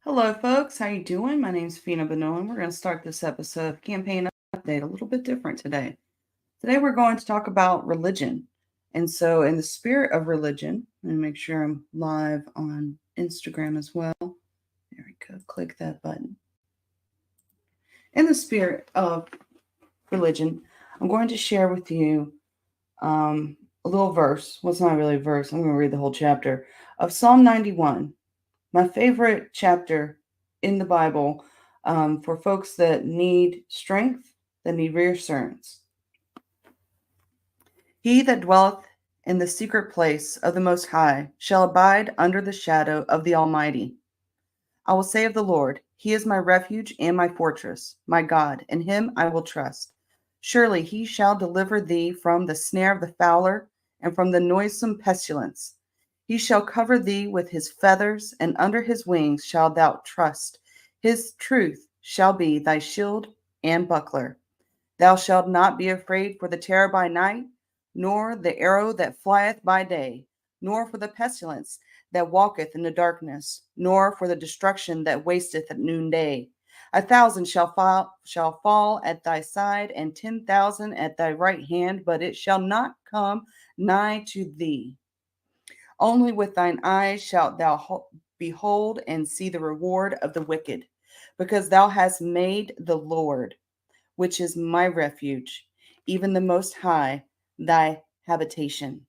Hello, folks. How you doing? My name's Feena Bonoan. We're going to start this episode of Campaign Update a little bit different today. Today, we're going to talk about religion. And so, in the spirit of religion, let me make sure I'm live on Instagram as well. There we go. Click that button. In the spirit of religion, I'm going to share with you a little verse. Well, it's not really a verse. I'm going to read the whole chapter of Psalm 91. My favorite chapter in the Bible for folks that need strength, that need reassurance. He that dwelleth in the secret place of the Most High shall abide under the shadow of the Almighty. I will say of the Lord, He is my refuge and my fortress, my God, in Him I will trust. Surely He shall deliver thee from the snare of the fowler and from the noisome pestilence. He shall cover thee with his feathers, and under his wings shalt thou trust. His truth shall be thy shield and buckler. Thou shalt not be afraid for the terror by night, nor the arrow that flieth by day, nor for the pestilence that walketh in the darkness, nor for the destruction that wasteth at noonday. 1,000 shall fall at thy side, and 10,000 at thy right hand, but it shall not come nigh to thee. Only with thine eyes shalt thou behold and see the reward of the wicked, because thou hast made the Lord, which is my refuge, even the Most High, thy habitation.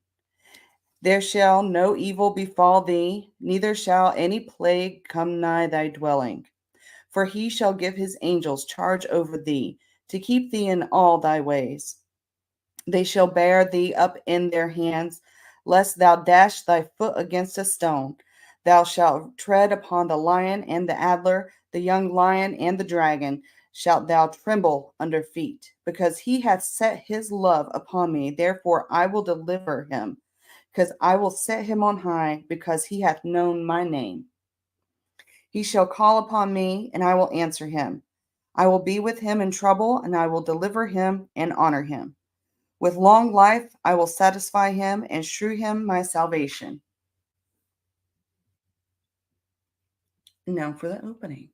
There shall no evil befall thee, neither shall any plague come nigh thy dwelling. For he shall give his angels charge over thee, to keep thee in all thy ways. They shall bear thee up in their hands, lest thou dash thy foot against a stone. Thou shalt tread upon the lion and the adder, the young lion and the dragon shalt thou tremble under feet. Because he hath set his love upon me, therefore I will deliver him. Because I will set him on high, because he hath known my name. He shall call upon me, and I will answer him. I will be with him in trouble, and I will deliver him and honor him. With long life I will satisfy him and shew him my salvation. Now for the opening.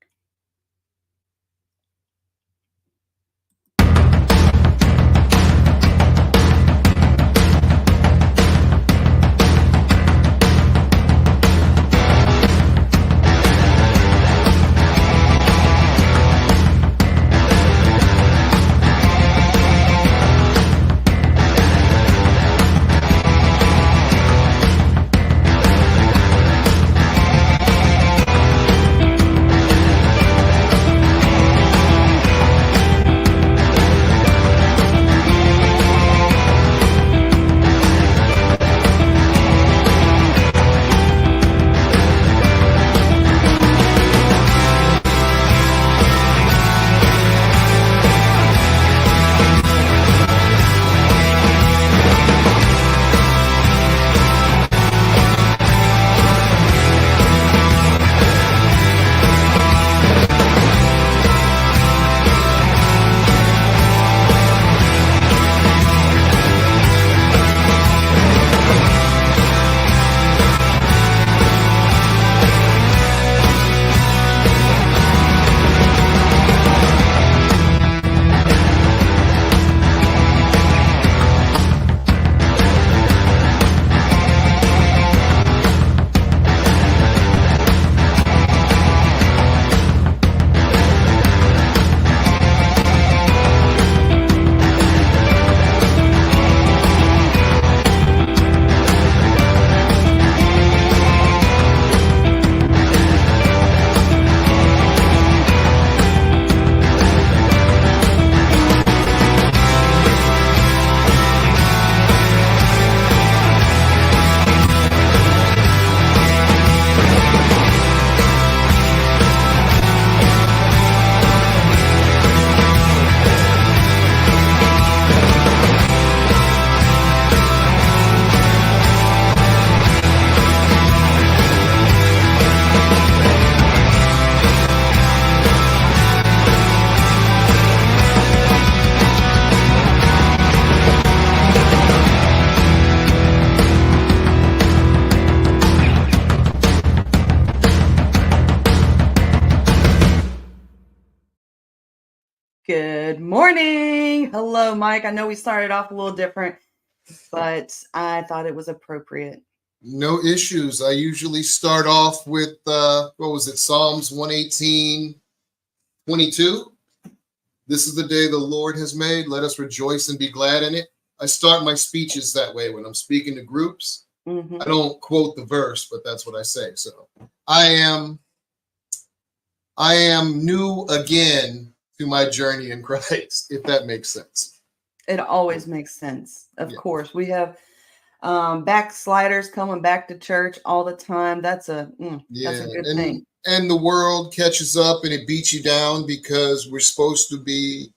Good morning. Hello, Mike. I know we started off a little different, but I thought it was appropriate. No issues. I usually start off with, Psalms 118:22. This is the day the Lord has made. Let us rejoice and be glad in it. I start my speeches that way when I'm speaking to groups. I don't quote the verse, but that's what I say. So I am new again to my journey in Christ, if that makes sense. It always makes sense. Of course, we have backsliders coming back to church all the time. That's a good thing. And the world catches up and it beats you down because we're supposed to be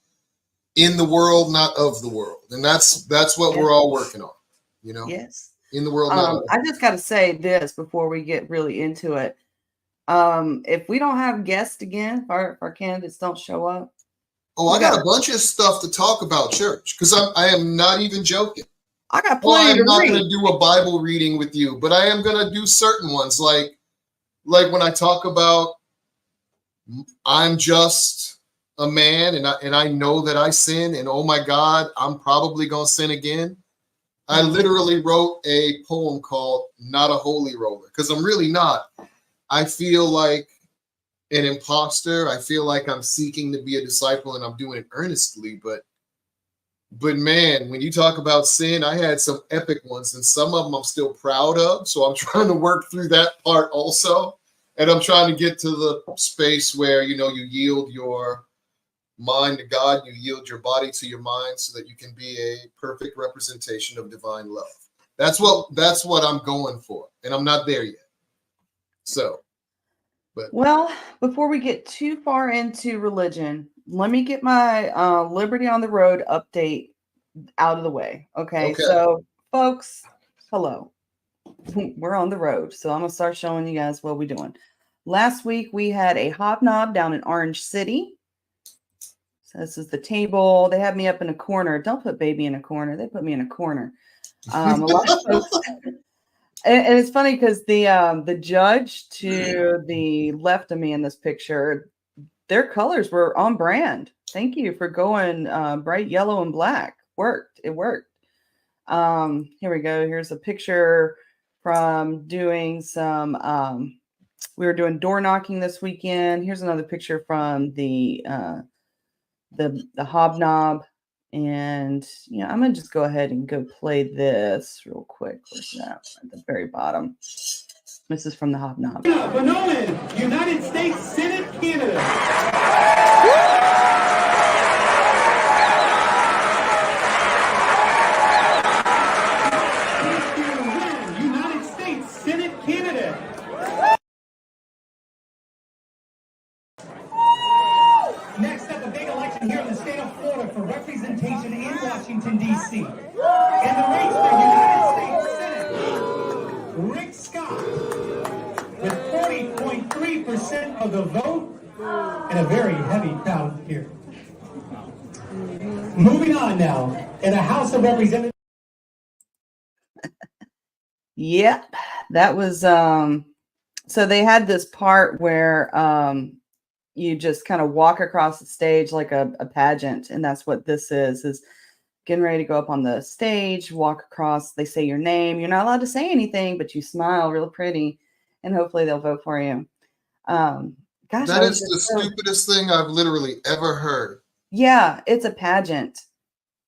in the world, not of the world. And that's what we're all working on, you know? Yes. In the world. I just got to say this before we get really into it. If we don't have guests again, if our candidates don't show up. Oh, I got a bunch of stuff to talk about church because I am not even joking. I got plenty I'm not going to do a Bible reading with you, but I am going to do certain ones like when I talk about I'm just a man and I know that I sin and oh my God, I'm probably going to sin again. I literally wrote a poem called Not a Holy Roller because I'm really not. I feel like an imposter. I feel like I'm seeking to be a disciple and I'm doing it earnestly. But man, when you talk about sin, I had some epic ones and some of them I'm still proud of. So I'm trying to work through that part also. And I'm trying to get to the space where, you yield your mind to God, you yield your body to your mind so that you can be a perfect representation of divine love. That's what I'm going for. And I'm not there yet. So, well, before we get too far into religion, let me get my Liberty on the Road update out of the way. Okay. So, folks, hello. We're on the road. So I'm going to start showing you guys what we're doing. Last week, we had a hobnob down in Orange City. So this is the table. They had me up in a corner. Don't put baby in a corner. They put me in a corner. A lot of folks... And it's funny because the judge to the left of me in this picture, their colors were on brand. Thank you for going bright yellow and black. It worked. Here we go. Here's a picture from doing some. We were doing door knocking this weekend. Here's another picture from the hobnob. And, I'm going to just go ahead and go play this real quick. Where's that? At the very bottom. This is from the hobnob. Feena Bonoan, United States Senate candidate. United States Senate candidate. Next up, a big election here in the state of Florida for representation in Washington, D.C. In the race for United States Senate, Rick Scott, with 40.3% of the vote and a very heavy crowd here. Moving on now, in the House of Representatives. Yep, that was, so they had this part where, you just kind of walk across the stage like a pageant. And that's what this is getting ready to go up on the stage, walk across, they say your name. You're not allowed to say anything, but you smile real pretty and hopefully they'll vote for you. Gosh, that is the stupidest thing I've literally ever heard. Yeah, it's a pageant.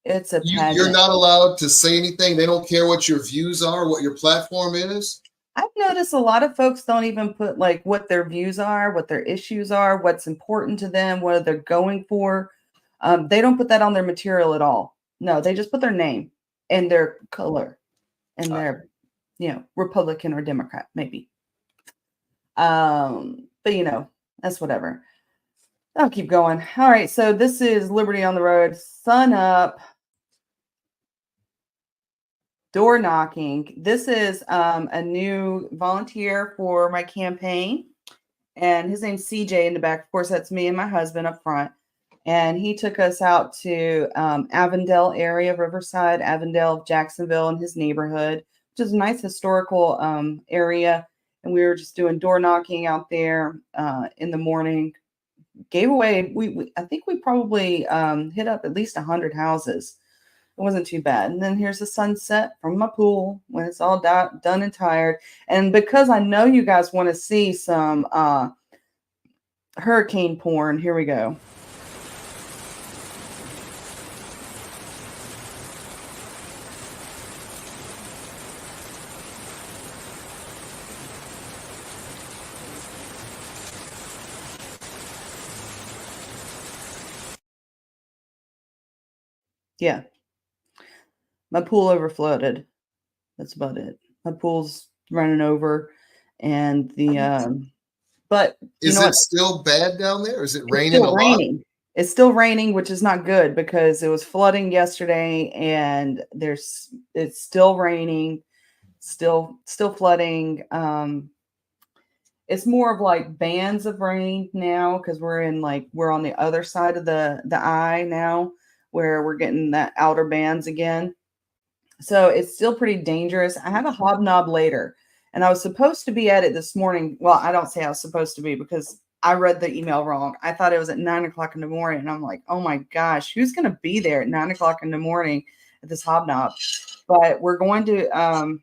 It's a pageant. You're not allowed to say anything. They don't care what your views are, what your platform is. I've noticed a lot of folks don't even put like what their views are, what their issues are, what's important to them, what they're going for. They don't put that on their material at all. No, they just put their name and their color and their, Republican or Democrat, maybe. But that's whatever. I'll keep going. All right. So this is Liberty on the Road. Sun up. Door knocking. This is a new volunteer for my campaign, and his name's CJ in the back. Of course, that's me and my husband up front. And he took us out to Avondale area, Riverside, Avondale, Jacksonville, and his neighborhood, which is a nice historical area. And we were just doing door knocking out there in the morning, gave away, I think we probably hit up at least 100 houses. It wasn't too bad. And then here's the sunset from my pool when it's all done and tired. And because I know you guys want to see some hurricane porn, here we go. Yeah. My pool overflooded. That's about it. My pool's running over, and the but is it still bad down there? Is it raining a lot? It's still raining, which is not good because it was flooding yesterday, and it's still raining, still flooding. It's more of like bands of rain now because we're on the other side of the eye now, where we're getting that outer bands again. So it's still pretty dangerous. I have a hobnob later, and I was supposed to be at it this morning. Well, I don't say I was supposed to be because I read the email wrong. I thought it was at 9 o'clock in the morning, and I'm like, oh my gosh, who's going to be there at 9 o'clock in the morning at this hobnob? But we're going to,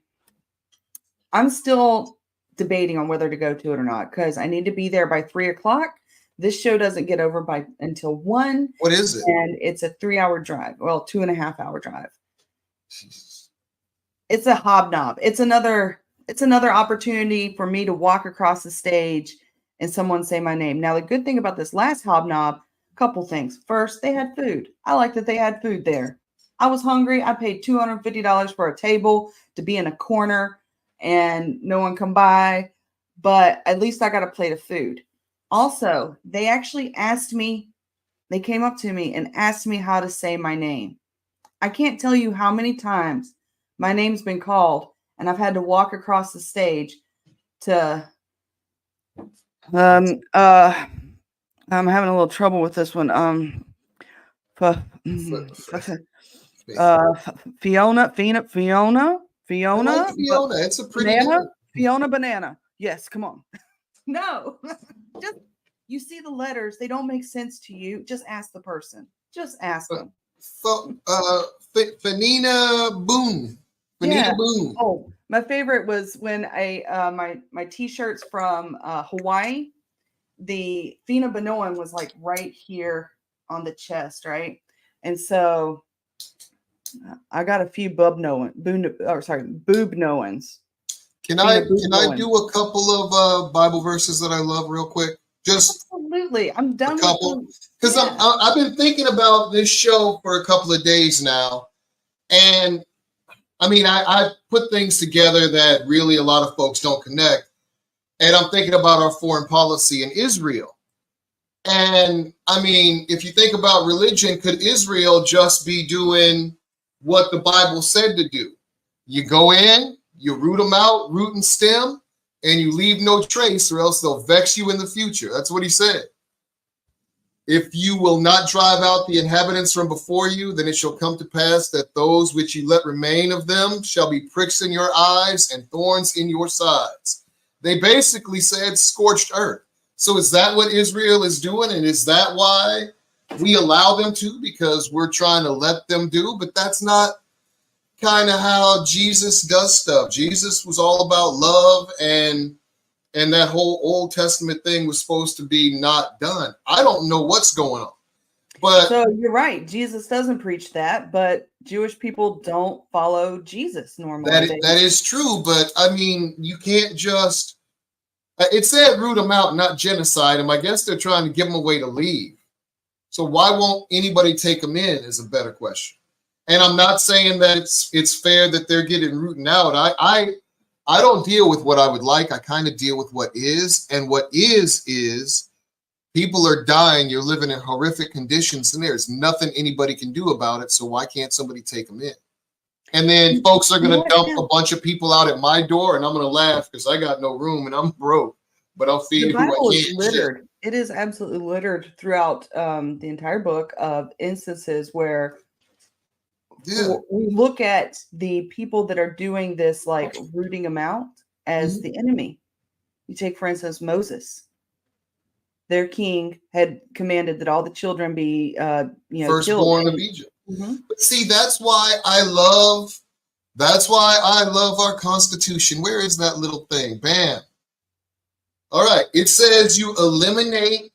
I'm still debating on whether to go to it or not because I need to be there by 3 o'clock. This show doesn't get over until 1. What is it? And it's a 3-hour drive. Well, 2.5-hour drive. Jesus. It's a hobnob. It's another opportunity for me to walk across the stage and someone say my name. Now, the good thing about this last hobnob, a couple things. First, they had food. I like that they had food there. I was hungry. I paid $250 for a table to be in a corner and no one come by, but at least I got a plate of food. Also, they actually they came up to me and asked me how to say my name. I can't tell you how many times my name's been called and I've had to walk across the stage to I'm having a little trouble with this one. Fiona. I like Fiona. It's a pretty name. Fiona Banana. Yes, come on. No. Just you see the letters, they don't make sense to you. Just ask the person. Just ask them. Feena Bonoan. Feena Bonoan. Oh, my favorite was when my t-shirts from Hawaii, the Feena Bonoan was like right here on the chest, right? And so I got a few boob Noans. Can I do a couple of Bible verses that I love real quick? Just absolutely. I'm done. A couple, because I've been thinking about this show for a couple of days now, and I mean I put things together that really a lot of folks don't connect, and I'm thinking about our foreign policy in Israel. And I mean, if you think about religion, could Israel just be doing what the Bible said to do? You go in, you root them out, root and stem, and you leave no trace, or else they'll vex you in the future. That's what he said. If you will not drive out the inhabitants from before you, then it shall come to pass that those which you let remain of them shall be pricks in your eyes and thorns in your sides. They basically said scorched earth. So is that what Israel is doing? And is that why we allow them to? Because we're trying to let them do, but that's not kind of how Jesus does stuff. Jesus was all about love, and that whole Old Testament thing was supposed to be not done. I don't know what's going on. But so you're right. Jesus doesn't preach that, but Jewish people don't follow Jesus normally. That is true, but I mean, you can't just it said root them out, not genocide them. I guess they're trying to give them a way to leave. So why won't anybody take them in is a better question. And I'm not saying that it's fair that they're getting rooted out. I don't deal with what I would like. I kind of deal with what is. And what is people are dying. You're living in horrific conditions, and there's nothing anybody can do about it. So why can't somebody take them in? And then folks are going to dump a bunch of people out at my door, and I'm going to laugh because I got no room and I'm broke. But I'll feed who I can. Is littered. It is absolutely littered throughout the entire book of instances where we look at the people that are doing this, like rooting them out, as the enemy. You take, for instance, Moses. their king had commanded that all the children be, firstborn killed. of Egypt. But see, that's why I love our Constitution. Where is that little thing? Bam. All right. It says you eliminate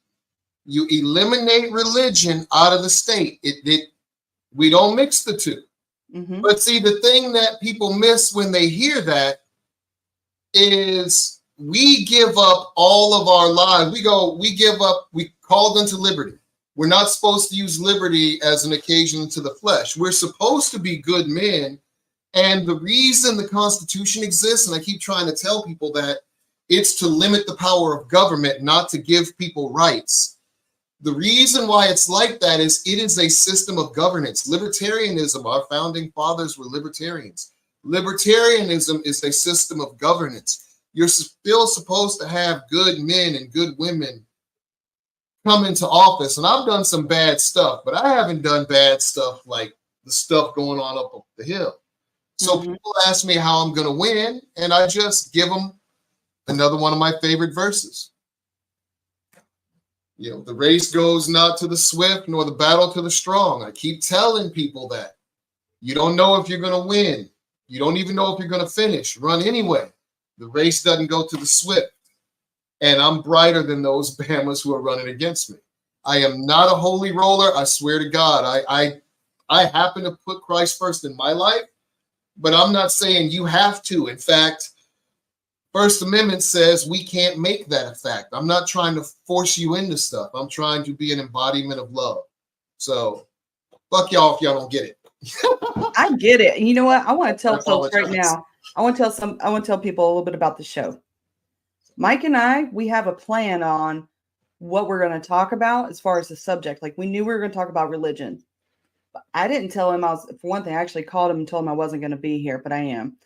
religion out of the state. We don't mix the two. But see, the thing that people miss when they hear that is we give up all of our lives. We called unto liberty. We're not supposed to use liberty as an occasion to the flesh. We're supposed to be good men. And the reason the Constitution exists, and I keep trying to tell people that, it's to limit the power of government, not to give people rights. The reason why it's like that is it is a system of governance. Libertarianism, our founding fathers were libertarians. Libertarianism is a system of governance. You're still supposed to have good men and good women come into office. And I've done some bad stuff, but I haven't done bad stuff like the stuff going on up the hill. So people ask me how I'm going to win, and I just give them another one of my favorite verses. The race goes not to the swift, nor the battle to the strong. I keep telling people that. You don't know if you're going to win. You don't even know if you're going to finish. Run anyway. The race doesn't go to the swift. And I'm brighter than those Bamas who are running against me. I am not a holy roller. I swear to God. I happen to put Christ first in my life, but I'm not saying you have to. In fact, First Amendment says we can't make that a fact. I'm not trying to force you into stuff. I'm trying to be an embodiment of love. So fuck y'all if y'all don't get it. I get it. And you know what? I want to tell folks right now. I want to tell people a little bit about the show. Mike and I, we have a plan on what we're going to talk about as far as the subject. Like, we knew we were going to talk about religion. But I didn't tell him for one thing, I actually called him and told him I wasn't going to be here, but I am.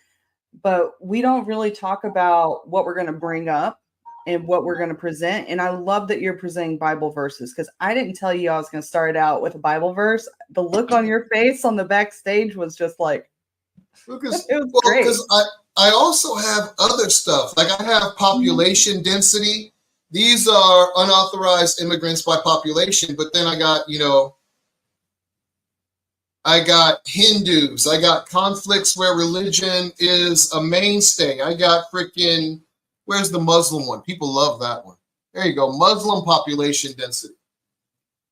But we don't really talk about what we're going to bring up and what we're going to present. And I love that you're presenting Bible verses, because I didn't tell you I was going to start out with a Bible verse. The look on your face on the backstage was just like, it was great. Because I also have other stuff. Like, I have population density. These are unauthorized immigrants by population. But then I got, I got Hindus. I got conflicts where religion is a mainstay. I got freaking, where's the Muslim one? People love that one. There you go. Muslim population density.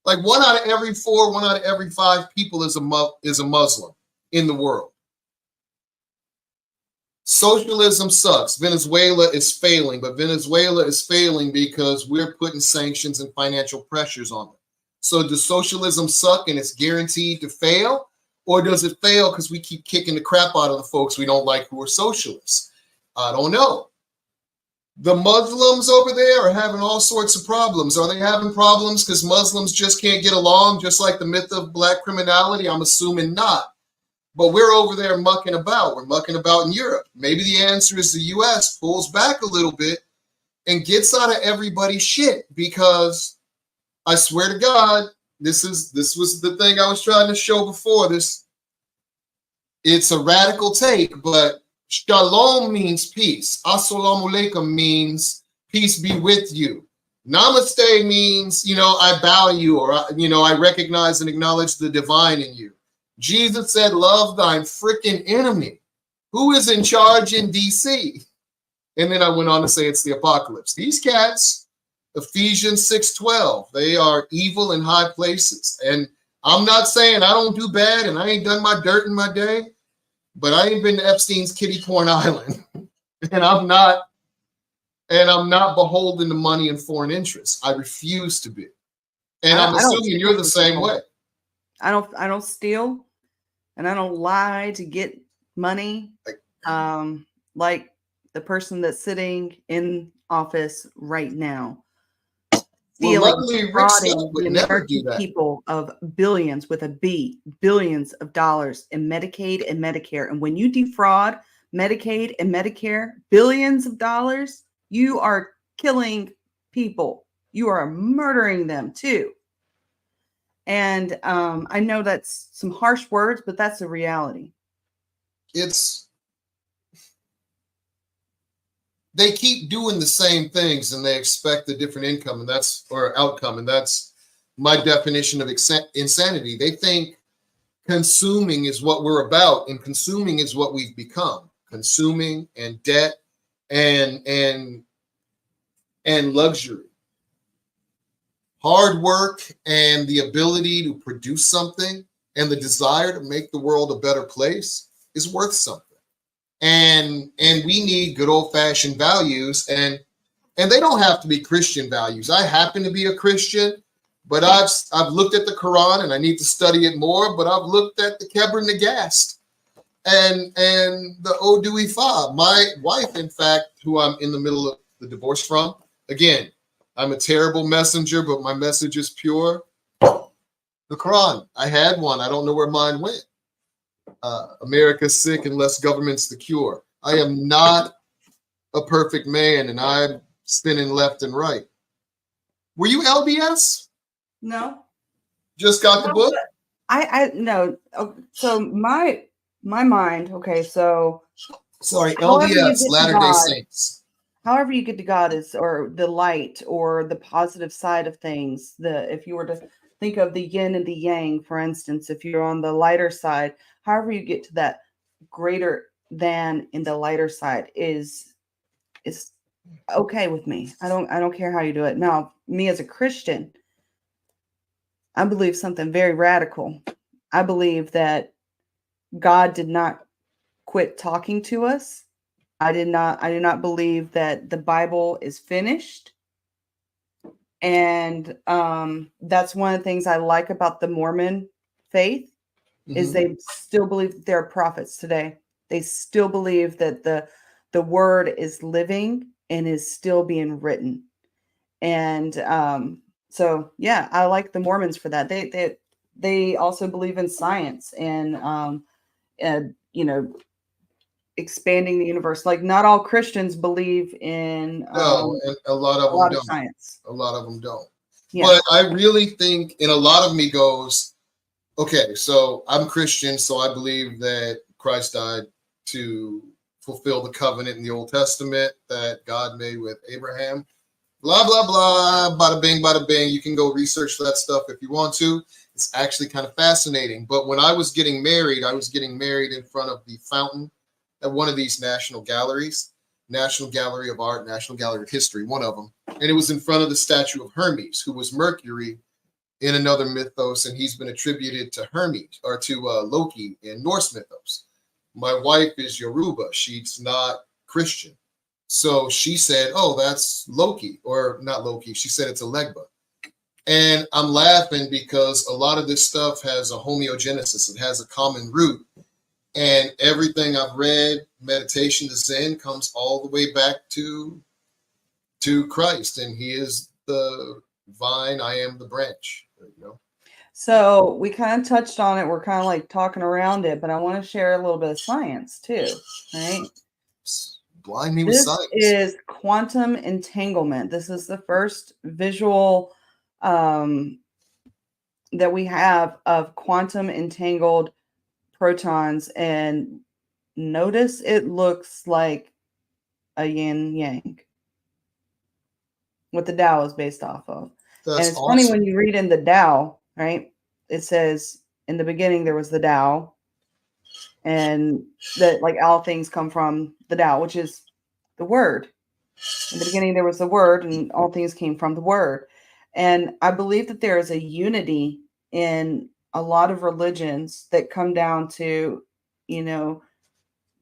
Like 1 out of every 4, 1 out of every 5 people is a Muslim in the world. Socialism sucks. Venezuela is failing, but Venezuela is failing because we're putting sanctions and financial pressures on them. So does socialism suck and it's guaranteed to fail? Or does it fail because we keep kicking the crap out of the folks we don't like who are socialists? I don't know. The Muslims over there are having all sorts of problems. Are they having problems because Muslims just can't get along, just like the myth of black criminality? I'm assuming not. But we're over there mucking about. We're mucking about in Europe. Maybe the answer is the U.S. pulls back a little bit and gets out of everybody's shit, because I swear to God, this was the thing I was trying to show before. It's a radical take, but shalom means peace. Assalamu alaikum means peace be with you. Namaste means, I bow you, or, I recognize and acknowledge the divine in you. Jesus said, love thine freaking enemy. Who is in charge in DC? And then I went on to say it's the apocalypse. These cats, Ephesians 6:12, they are evil in high places. And I'm not saying I don't do bad and I ain't done my dirt in my day, but I ain't been to Epstein's kiddie porn island. and I'm not beholden to money and foreign interests. I refuse to be. And I'm assuming you're the same way. I don't steal, and I don't lie to get money. Like the person that's sitting in office right now, stealing, defrauding the American people of billions with a B, billions of dollars in Medicaid and Medicare. And when you defraud Medicaid and Medicare, billions of dollars, you are killing people. You are murdering them too. And I know that's some harsh words, but that's the reality. they keep doing the same things and they expect a different income, and that's or outcome, and that's my definition of insanity. They think consuming is what we're about, and consuming is what we've become. Consuming and debt and luxury. Hard work and the ability to produce something and the desire to make the world a better place is worth something. And we need good old-fashioned values, and they don't have to be Christian values. I happen to be a Christian, but I've looked at the Quran and I need to study it more, but I've looked at the Kebra Nagast and the Odu Ifa. My wife, in fact, who I'm in the middle of the divorce from, again, I'm a terrible messenger, but my message is pure. The Quran, I had one. I don't know where mine went. America's sick unless government's the cure. I am not a perfect man, and I'm spinning left and right. Were you LDS? No. Just got the book? I no. So my mind. Okay, so sorry, LDS, Latter-day Saints. However you get to God is, or the light, or the positive side of things. If you were to think of the yin and the yang, for instance, if you're on the lighter side, however you get to that greater than in the lighter side is okay with me. I don't care how you do it. Now, me as a Christian, I believe something very radical. I believe that God did not quit talking to us. I do not believe that the Bible is finished. And that's one of the things I like about the Mormon faith is they still believe that there are prophets today. They still believe that the word is living and is still being written. And so yeah, I like the Mormons for that. They also believe in science and expanding the universe. Like, not all Christians believe in and a lot of them don't. Science. A lot of them don't. Yeah. But I really think, and a lot of me goes, okay, so I'm Christian, so I believe that Christ died to fulfill the covenant in the Old Testament that God made with Abraham. Blah, blah, blah, bada bing, bada bing. You can go research that stuff if you want to. It's actually kind of fascinating. But when I was getting married in front of the fountain at one of these national galleries, National Gallery of Art, National Gallery of History, one of them. And it was in front of the statue of Hermes, who was Mercury in another mythos, and he's been attributed to Hermes, or to Loki in Norse mythos. My wife is Yoruba. She's not Christian. So she said, oh, that's Loki, or not Loki. She said it's a Legba. And I'm laughing because a lot of this stuff has a homeogenesis. It has a common root. And everything I've read, meditation to Zen, comes all the way back to Christ. And he is the vine, I am the branch. You know? So we kind of touched on it. We're kind of like talking around it, but I want to share a little bit of science too, right? Blind me with science. This is quantum entanglement. This is the first visual that we have of quantum entangled protons, and notice it looks like a yin yang, what the Tao is based off of. That's and it's awesome. funny when you read in the Tao, right? It says in the beginning there was the Tao, and that like all things come from the Tao, which is the word. In the beginning there was the word, and all things came from the word. And I believe that there is a unity in a lot of religions that come down to, you know,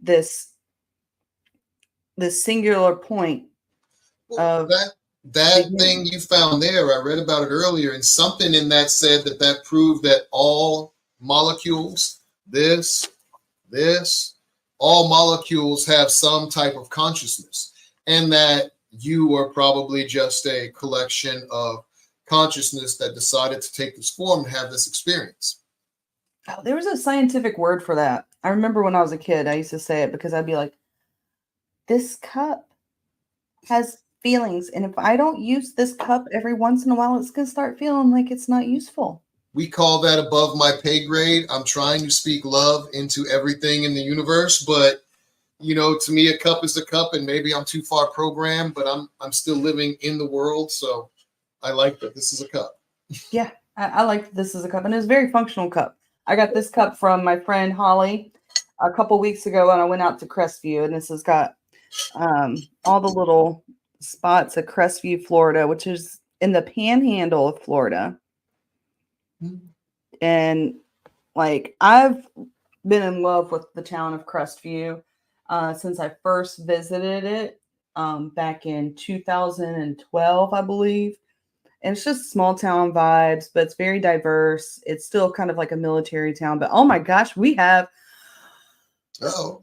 this singular point of that thing you found there. I read about it earlier, and something in that said that proved that all molecules, all molecules have some type of consciousness, and that you are probably just a collection of consciousness that decided to take this form and have this experience. Oh, there was a scientific word for that. I remember when I was a kid, I used to say it because I'd be like, this cup has feelings, and if I don't use this cup every once in a while, it's going to start feeling like it's not useful. We call that above my pay grade. I'm trying to speak love into everything in the universe, but to me, a cup is a cup, and maybe I'm too far programmed, but I'm still living in the world, so I like that this is a cup. Yeah, I like that this is a cup, and it's a very functional cup. I got this cup from my friend Holly a couple weeks ago, and I went out to Crestview, and this has got all the little spots of Crestview, Florida, which is in the panhandle of Florida. Mm-hmm. And like, I've been in love with the town of Crestview since I first visited it back in 2012, I believe. And it's just small town vibes, but it's very diverse. It's still kind of like a military town, but oh my gosh, we have. Oh,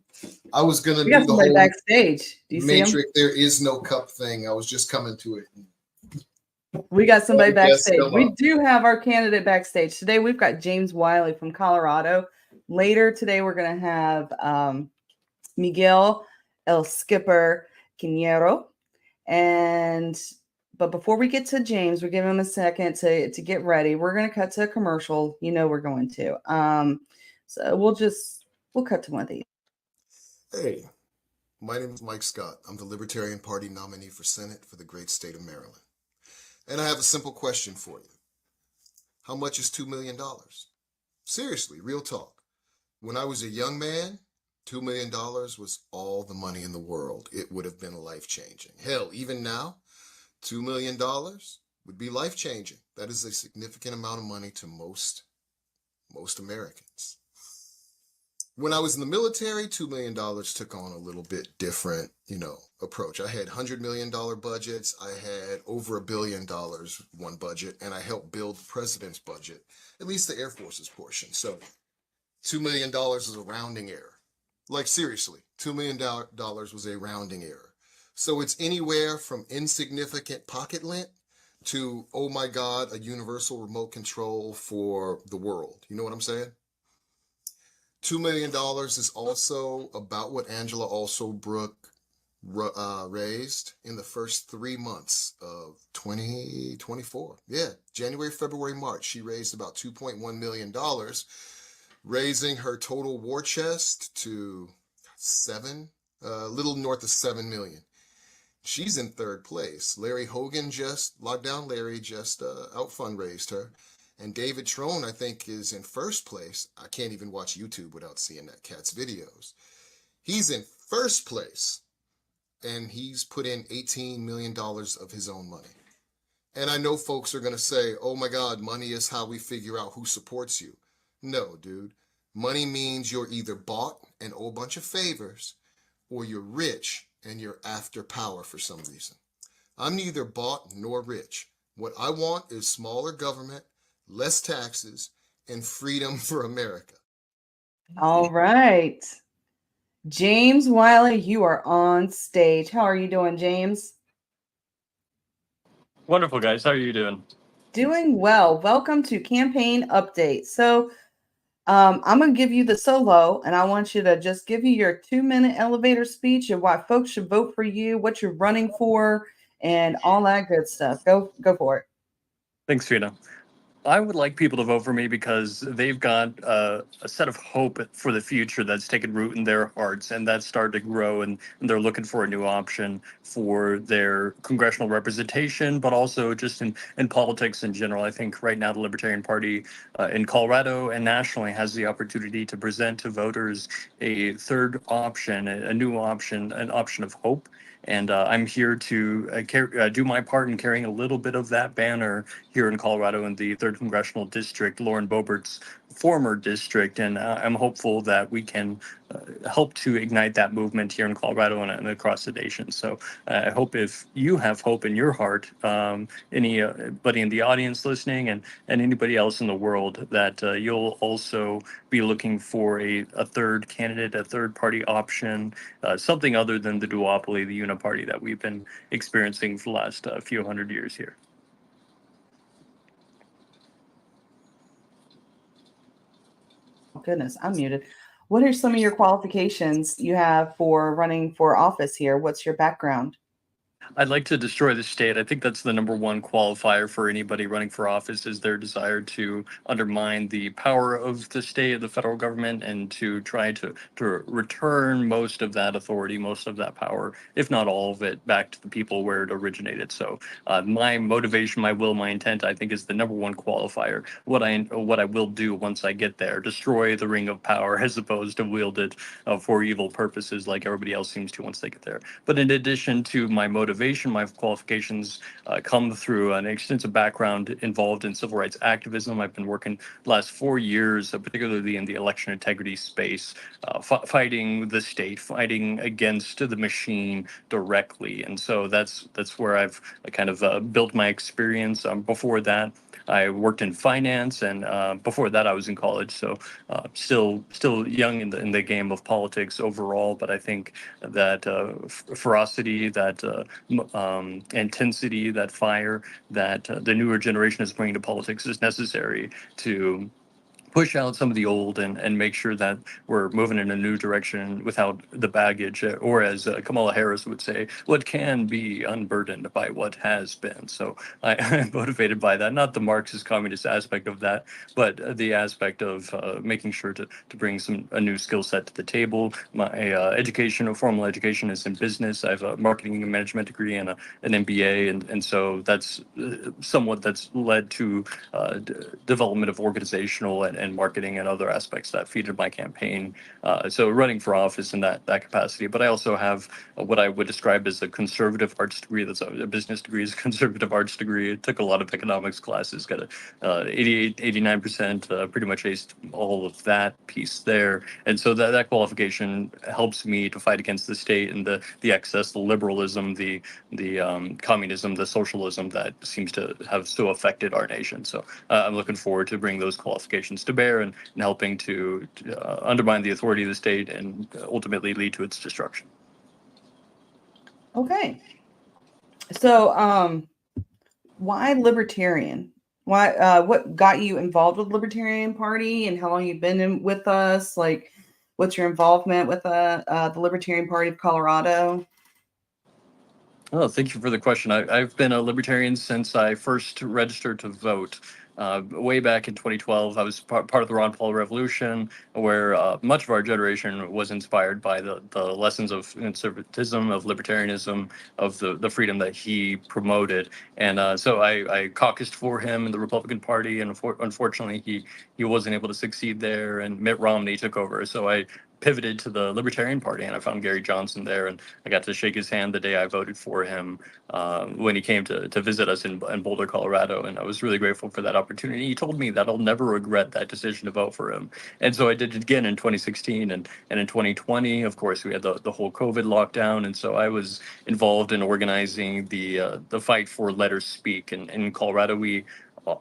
I was gonna do the whole backstage. Do you Matrix, see him? There is no cup thing. I was just coming to it. We got somebody backstage. We do have our candidate backstage today. We've got James Wiley from Colorado. Later today, we're gonna have Miguel El Skipper Quinero, but before we get to James, we're giving him a second to get ready. We're going to cut to a commercial. We're going to. So we'll cut to one of these. Hey, my name is Mike Scott. I'm the Libertarian Party nominee for Senate for the great state of Maryland. And I have a simple question for you. How much is $2 million? Seriously, real talk. When I was a young man, $2 million was all the money in the world. It would have been life-changing. Hell, even now, $2 million would be life-changing. That is a significant amount of money to most Americans. When I was in the military, $2 million took on a little bit different, approach. I had $100 million budgets. I had over $1 billion one budget, and I helped build the president's budget, at least the Air Force's portion. So $2 million is a rounding error. Like, seriously, $2 million was a rounding error. So it's anywhere from insignificant pocket lint to, oh my God, a universal remote control for the world. You know what I'm saying? $2 million is also about what Angela Alsobrook raised in the first 3 months of 2024. Yeah, January, February, March. She raised about $2.1 million, raising her total war chest to a little north of 7 million. She's in third place. Larry Hogan Lockdown Larry just out fundraised her. And David Trone, I think, is in first place. I can't even watch YouTube without seeing that cat's videos. He's in first place. And he's put in $18 million of his own money. And I know folks are going to say, oh my God, money is how we figure out who supports you. No, dude. Money means you're either bought and owe a bunch of favors, or you're rich and you're after power for some reason. I'm neither bought nor rich. What I want is smaller government, less taxes, and freedom for America. All right. James Wiley, you are on stage. How are you doing, James? Wonderful, guys. How are you doing? Doing well. Welcome to Campaign Update. So I'm going to give you the solo, and I want you to just give you your 2-minute elevator speech of why folks should vote for you, what you're running for, and all that good stuff. Go for it. Thanks, Feena. I would like people to vote for me because they've got a set of hope for the future that's taken root in their hearts, and that's started to grow, and they're looking for a new option for their congressional representation, but also just in politics in general. I think right now the Libertarian Party in Colorado and nationally has the opportunity to present to voters a third option, a new option, an option of hope. And I'm here to do my part in carrying a little bit of that banner here in Colorado in the 3rd Congressional District, Lauren Boebert's former district. And I'm hopeful that we can help to ignite that movement here in Colorado and across the nation. So I hope if you have hope in your heart, anybody in the audience listening and anybody else in the world, that you'll also be looking for a third candidate, a third party option, something other than the duopoly, the uniparty that we've been experiencing for the last few hundred years here. Oh, goodness, I'm muted. What are some of your qualifications you have for running for office here? What's your background? I'd like to destroy the state. I think that's the number one qualifier for anybody running for office is their desire to undermine the power of the state, of the federal government, and to try to return most of that authority, most of that power, if not all of it, back to the people where it originated. So my motivation, my will, my intent, I think is the number one qualifier. What I will do once I get there, destroy the ring of power as opposed to wield it for evil purposes like everybody else seems to once they get there. But in addition to my motivation, my qualifications come through an extensive background involved in civil rights activism. I've been working the last 4 years, particularly in the election integrity space, fighting the state, fighting against the machine directly. And so that's where I've kind of built my experience. Before that, I worked in finance, and before that, I was in college. So still young in the game of politics overall. But I think that ferocity, that intensity, that fire that the newer generation is bringing to politics is necessary to push out some of the old and make sure that we're moving in a new direction without the baggage, or as Kamala Harris would say, what can be unburdened by what has been. So I'm motivated by that, not the Marxist communist aspect of that, but the aspect of making sure to bring a new skill set to the table. My formal education is in business. I have a marketing and management degree and an MBA, and so that's that's led to development of organizational and marketing and other aspects that feeded my campaign. So running for office in that capacity. But I also have what I would describe as a conservative arts degree. That's a business degree is a conservative arts degree. It took a lot of economics classes, got a 88, 89%, pretty much aced all of that piece there. And so that qualification helps me to fight against the state and the excess, the liberalism, the communism, the socialism that seems to have so affected our nation. So I'm looking forward to bring those qualifications to bear and helping to undermine the authority of the state and ultimately lead to its destruction. Okay. So, why libertarian? Why? What got you involved with Libertarian Party, and how long you've been with us? Like, what's your involvement with the Libertarian Party of Colorado? Oh, thank you for the question. I've been a libertarian since I first registered to vote. Way back in 2012, I was part of the Ron Paul Revolution, where much of our generation was inspired by the lessons of conservatism, of libertarianism, of the freedom that he promoted. And so I caucused for him in the Republican Party, and unfortunately, he wasn't able to succeed there, and Mitt Romney took over. So I pivoted to the Libertarian Party, and I found Gary Johnson there, and I got to shake his hand the day I voted for him when he came to visit us in Boulder, Colorado, and I was really grateful for that opportunity. He told me that I'll never regret that decision to vote for him, and so I did it again in 2016, and in 2020, of course, we had the whole COVID lockdown, and so I was involved in organizing the fight for Let Her Speak, and in Colorado, we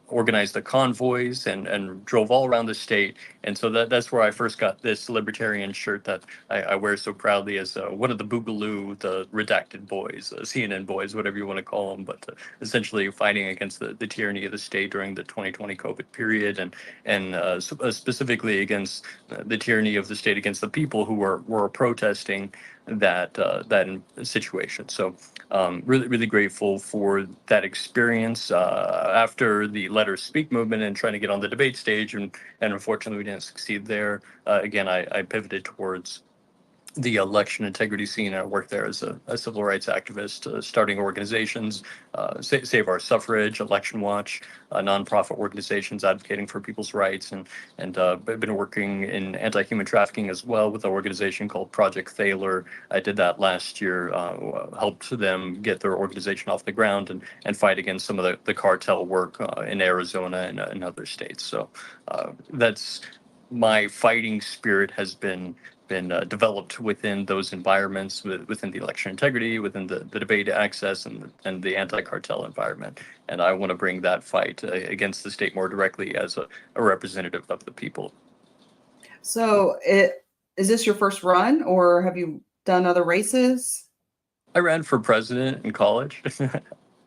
organized the convoys and drove all around the state. And so that's where I first got this libertarian shirt that I wear so proudly as one of the Boogaloo, the redacted boys, CNN boys, whatever you want to call them, but essentially fighting against the tyranny of the state during the 2020 COVID period, and specifically against the tyranny of the state against the people who were protesting that situation. So really grateful for that experience after the Let Her Speak movement and trying to get on the debate stage, and unfortunately we didn't succeed there. Again, I pivoted towards the election integrity scene. I worked there as a civil rights activist, starting organizations, Save Our Suffrage, Election Watch, nonprofit organizations advocating for people's rights, and I've been working in anti-human trafficking as well with an organization called Project Thaler. I did that last year, helped them get their organization off the ground and fight against some of the cartel work in Arizona and other states. So that's my fighting spirit has been developed within those environments, within the election integrity, within the debate access, and the anti-cartel environment. And I want to bring that fight against the state more directly as a representative of the people. So, is this your first run, or have you done other races? I ran for president in college.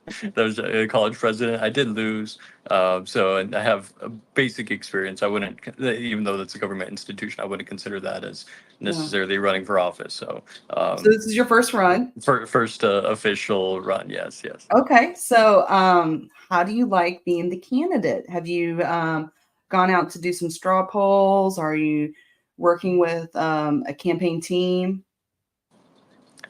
That was a college president. I did lose, so and I have a basic experience. I wouldn't, even though that's a government institution, I wouldn't consider that as No. necessarily running for office. So, So this is your first run. first official run. Yes, yes. Okay. So how do you like being the candidate? Have you gone out to do some straw polls? Are you working with a campaign team?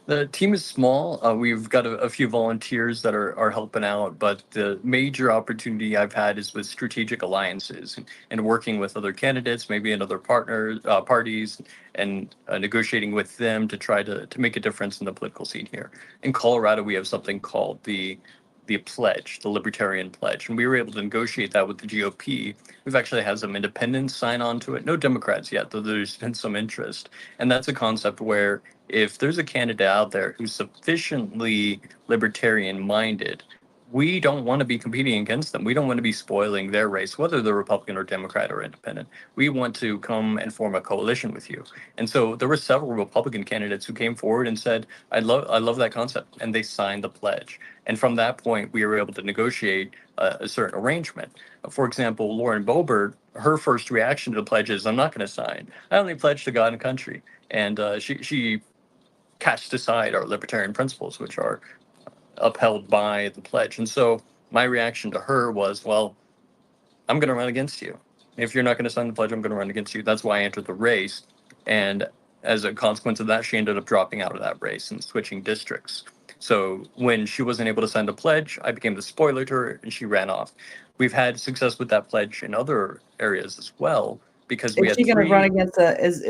The team is small. We've got a few volunteers that are helping out, but the major opportunity I've had is with strategic alliances and working with other candidates, maybe in other parties, and negotiating with them to try to make a difference in the political scene here. In Colorado, we have something called the pledge, the Libertarian pledge, and we were able to negotiate that with the GOP. We've actually had some independents sign on to it. No Democrats yet, though there's been some interest. And that's a concept where if there's a candidate out there who's sufficiently libertarian minded, we don't want to be competing against them. We don't want to be spoiling their race, whether they're Republican or Democrat or independent. We want to come and form a coalition with you. And so there were several Republican candidates who came forward and said, I love that concept. And they signed the pledge. And from that point, we were able to negotiate a certain arrangement. For example, Lauren Boebert, her first reaction to the pledge is, I'm not going to sign. I only pledge to God and country. And she cast aside our libertarian principles, which are upheld by the pledge. And so my reaction to her was, well, I'm going to run against you. If you're not going to sign the pledge, I'm going to run against you. That's why I entered the race. And as a consequence of that, she ended up dropping out of that race and switching districts. So when she wasn't able to sign the pledge, I became the spoiler to her and she ran off. We've had success with that pledge in other areas as well, because we Is had she going to three. run against is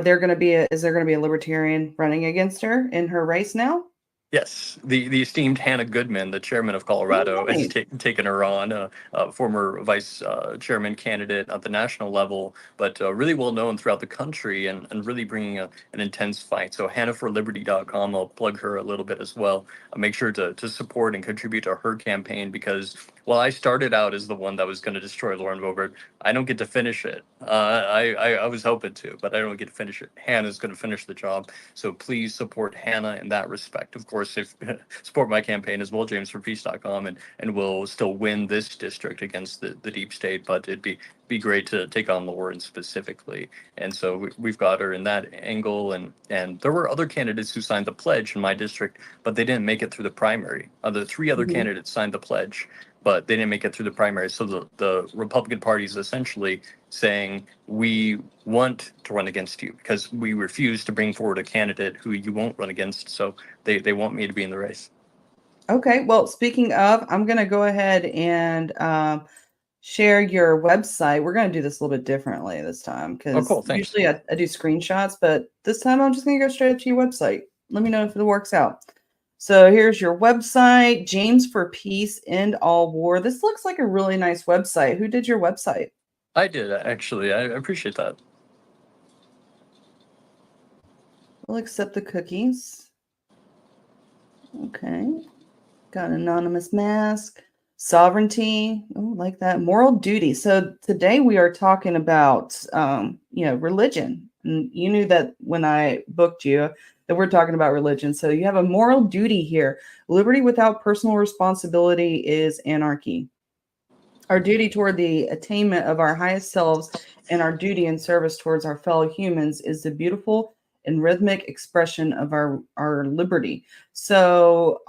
there going to be a libertarian running against her in her race now? Yes, the esteemed Hannah Goodman, the chairman of Colorado, has Nice. taken her on, former vice chairman candidate at the national level, but really well known throughout the country and really bringing an intense fight. So HannahForLiberty.com, I'll plug her a little bit as well. Make sure to support and contribute to her campaign, because while I started out as the one that was going to destroy Lauren Boebert, I don't get to finish it. I was hoping to, but I don't get to finish it. Hannah's going to finish the job. So please support Hannah in that respect. Of course, if support my campaign as well, JamesForPeace.com, and we'll still win this district against the deep state, but it'd be great to take on Lauren specifically. And so we've got her in that angle. And there were other candidates who signed the pledge in my district, but they didn't make it through the primary. The three other Mhm. candidates signed the pledge, but they didn't make it through the primary. So the Republican Party is essentially saying, we want to run against you because we refuse to bring forward a candidate who you won't run against. So they want me to be in the race. Okay. Well, speaking of, I'm going to go ahead and share your website. We're going to do this a little bit differently this time, Oh, because cool. Thanks. usually I do screenshots, but this time I'm just going to go straight up to your website. Let me know if it works out. So here's your website, James for Peace, End All War. This looks like a really nice website. Who did your website? I did, actually. I appreciate that. We'll accept the cookies. Okay. Got an anonymous mask. Sovereignty. Oh, like that. Moral duty. So today we are talking about, religion. And you knew that when I booked you that we're talking about religion. So you have a moral duty here. Liberty without personal responsibility is anarchy. Our duty toward the attainment of our highest selves and our duty and service towards our fellow humans is the beautiful and rhythmic expression of our liberty. So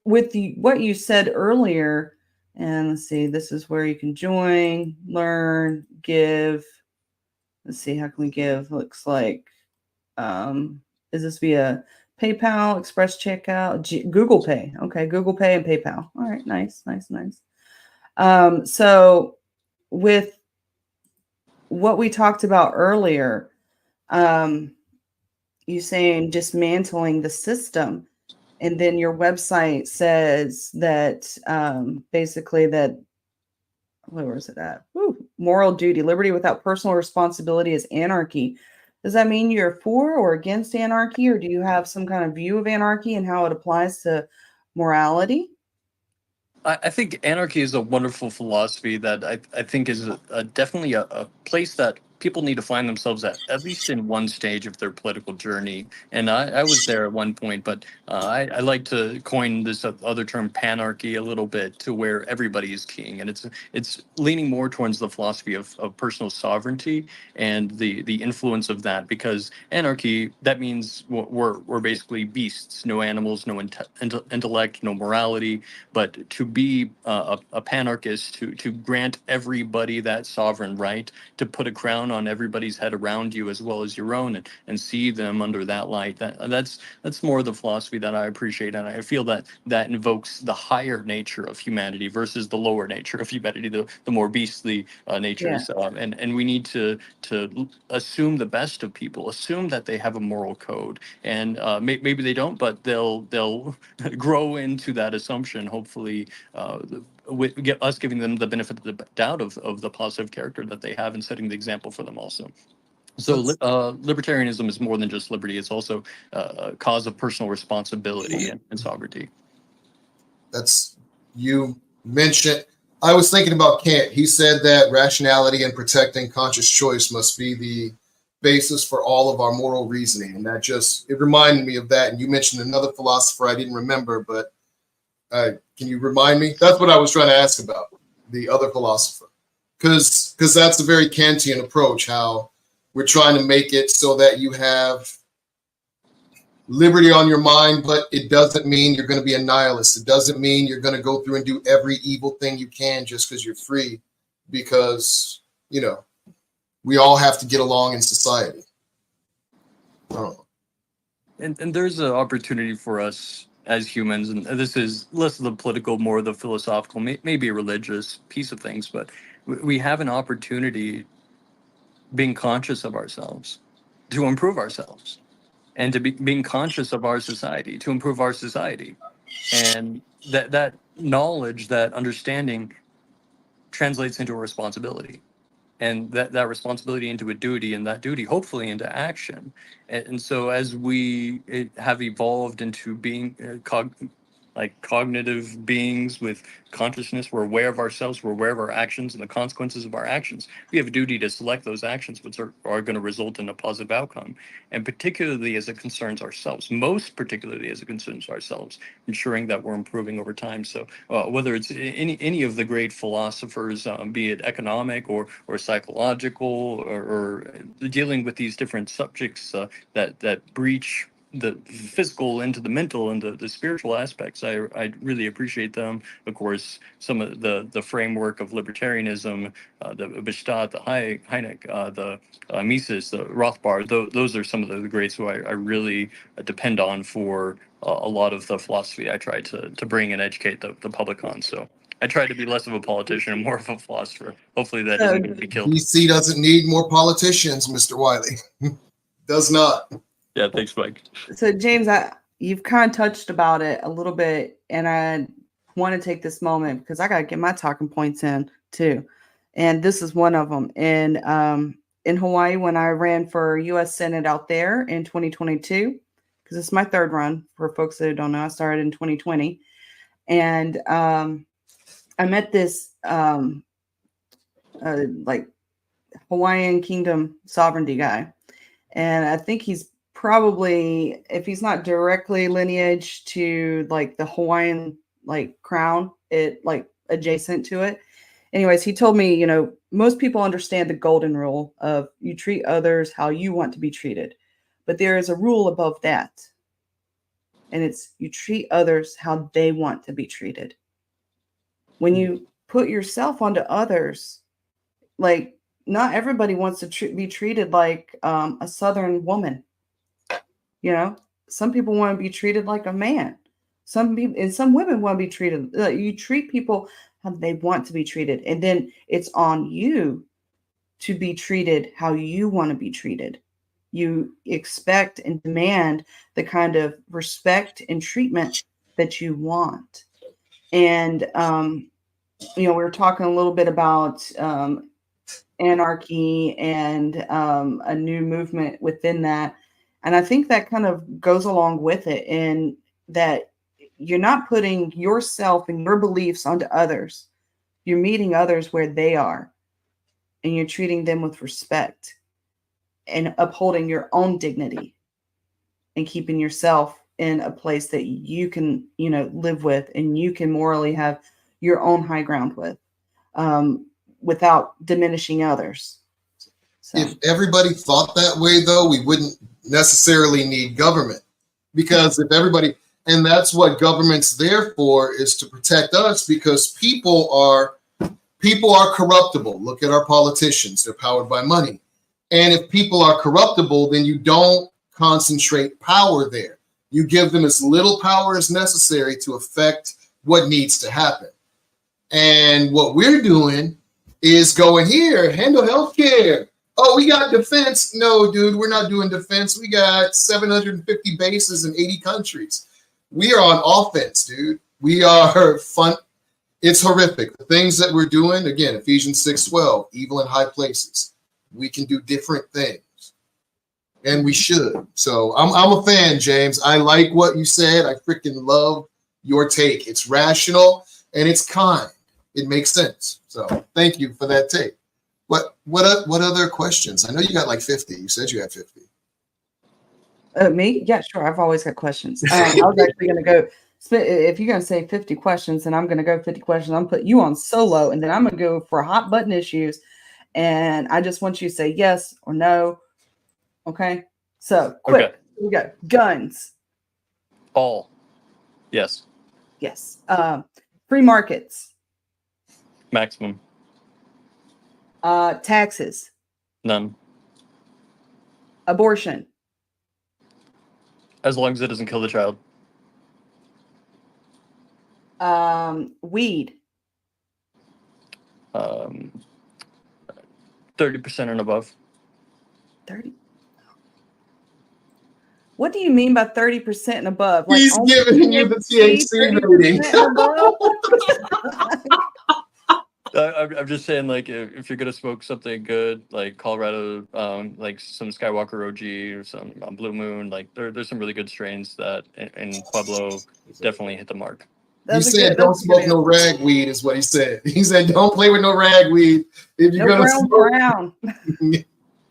what you said earlier, and let's see, this is where you can join, learn, give. Let's see, how can we give? Looks like, is this via PayPal, Express Checkout, Google Pay? Okay, Google Pay and PayPal. All right, nice. So with what we talked about earlier, you saying dismantling the system. And then your website says that basically that, where is it at? Moral duty, liberty without personal responsibility is anarchy. Does that mean you're for or against anarchy, or do you have some kind of view of anarchy and how it applies to morality? I think anarchy is a wonderful philosophy that I think is definitely a place that people need to find themselves at least in one stage of their political journey. And I was there at one point, but I like to coin this other term, panarchy, a little bit, to where everybody is king. And it's leaning more towards the philosophy of personal sovereignty and the influence of that, because anarchy, that means we're basically beasts, no animals, no intellect, no morality. But to be a panarchist, to grant everybody that sovereign right to put a crown on everybody's head around you as well as your own, and see them under that light, that's more the philosophy that I appreciate. And I feel that invokes the higher nature of humanity versus the lower nature of humanity, the more beastly natures. And we need to assume the best of people, assume that they have a moral code, and maybe they don't, but they'll grow into that assumption, hopefully, get us giving them the benefit of the doubt of the positive character that they have, and setting the example for them also. So libertarianism is more than just liberty. It's also a cause of personal responsibility and sovereignty. That's, you mentioned, I was thinking about Kant. He said that rationality and protecting conscious choice must be the basis for all of our moral reasoning. And that just, it reminded me of that. And you mentioned another philosopher I didn't remember, but can you remind me? That's what I was trying to ask about, the other philosopher. Because that's a very Kantian approach, how we're trying to make it so that you have liberty on your mind, but it doesn't mean you're going to be a nihilist. It doesn't mean you're going to go through and do every evil thing you can just because you're free, because, you know, we all have to get along in society. I don't know. And there's an opportunity for us as humans, and this is less of the political, more of the philosophical, maybe a religious piece of things, but we have an opportunity, being conscious of ourselves, to improve ourselves, and to being conscious of our society, to improve our society. And that knowledge, that understanding, translates into a responsibility, and that responsibility into a duty, and that duty hopefully into action. And so as we have evolved into being cognitive beings with consciousness, we're aware of ourselves, we're aware of our actions and the consequences of our actions. We have a duty to select those actions which are going to result in a positive outcome, and particularly as it concerns ourselves, most particularly as it concerns ourselves, ensuring that we're improving over time. So whether it's any of the great philosophers, be it economic or psychological, or dealing with these different subjects that breach the physical into the mental and the spiritual aspects, I really appreciate them. Of course, some of the framework of libertarianism, the Bestaat, the Hayek, the Mises, the Rothbard, those are some of the greats who I really depend on for a lot of the philosophy I try to bring and educate the public on. So I try to be less of a politician and more of a philosopher. Hopefully that isn't going to be killed. DC doesn't need more politicians, Mr. Wiley. Does not. Yeah, thanks, Mike. So James, you've kind of touched about it a little bit, and I want to take this moment because I got to get my talking points in too, and this is one of them. And in Hawaii, when I ran for U.S. Senate out there in 2022, because it's my third run for folks that don't know, I started in 2020, and I met this like Hawaiian Kingdom sovereignty guy, and I think he's probably, if he's not directly lineage to like the Hawaiian like crown, it like adjacent to it. Anyways, he told me, you know, most people understand the golden rule of you treat others how you want to be treated, but there is a rule above that, and it's you treat others how they want to be treated. When you put yourself onto others, like not everybody wants to be treated like a Southern woman. You know, some people want to be treated like a man. Some people and some women want to be treated. You treat people how they want to be treated, and then it's on you to be treated how you want to be treated. You expect and demand the kind of respect and treatment that you want. And you know, we were talking a little bit about anarchy and a new movement within that. And I think that kind of goes along with it, in that you're not putting yourself and your beliefs onto others. You're meeting others where they are. and you're treating them with respect and upholding your own dignity and keeping yourself in a place that you can, live with and you can morally have your own high ground with, without diminishing others. So. If everybody thought that way, though, we wouldn't necessarily need government, because if everybody, and that's what government's there for, is to protect us, because people are corruptible. Look at our politicians. They're powered by money. And if people are corruptible, then you don't concentrate power there. You give them as little power as necessary to affect what needs to happen. And what we're doing is going here, handle healthcare. Oh, we got defense. No, dude, we're not doing defense. We got 750 bases in 80 countries. We are on offense, dude. We are fun. It's horrific. The things that we're doing, again, Ephesians 6:12, evil in high places. We can do different things, and we should. So I'm a fan, James. I like what you said. I freaking love your take. It's rational and it's kind. It makes sense. So thank you for that take. What other questions? I know you got like 50. You said you had 50. Me? Yeah, sure. I've always got questions. I was actually going to go, if you're going to say 50 questions, and I'm going to go 50 questions, I'm put you on solo, and then I'm going to go for hot button issues. And I just want you to say yes or no. Okay. So quick. Okay. Here we go. Guns. All. Yes. Yes. Free markets. Maximum. Taxes. None. Abortion. As long as it doesn't kill the child. Weed. 30% and above. 30. What do you mean by 30% and above? He's only giving you the THC rating. 30% and above? I'm just saying, like, if you're gonna smoke something good, like Colorado, like some Skywalker OG or some Blue Moon, like there's some really good strains that in Pueblo definitely hit the mark. He said, "Don't smoke no ragweed," is what he said. He said, "Don't play with no ragweed if you're gonna smoke." Brown. Get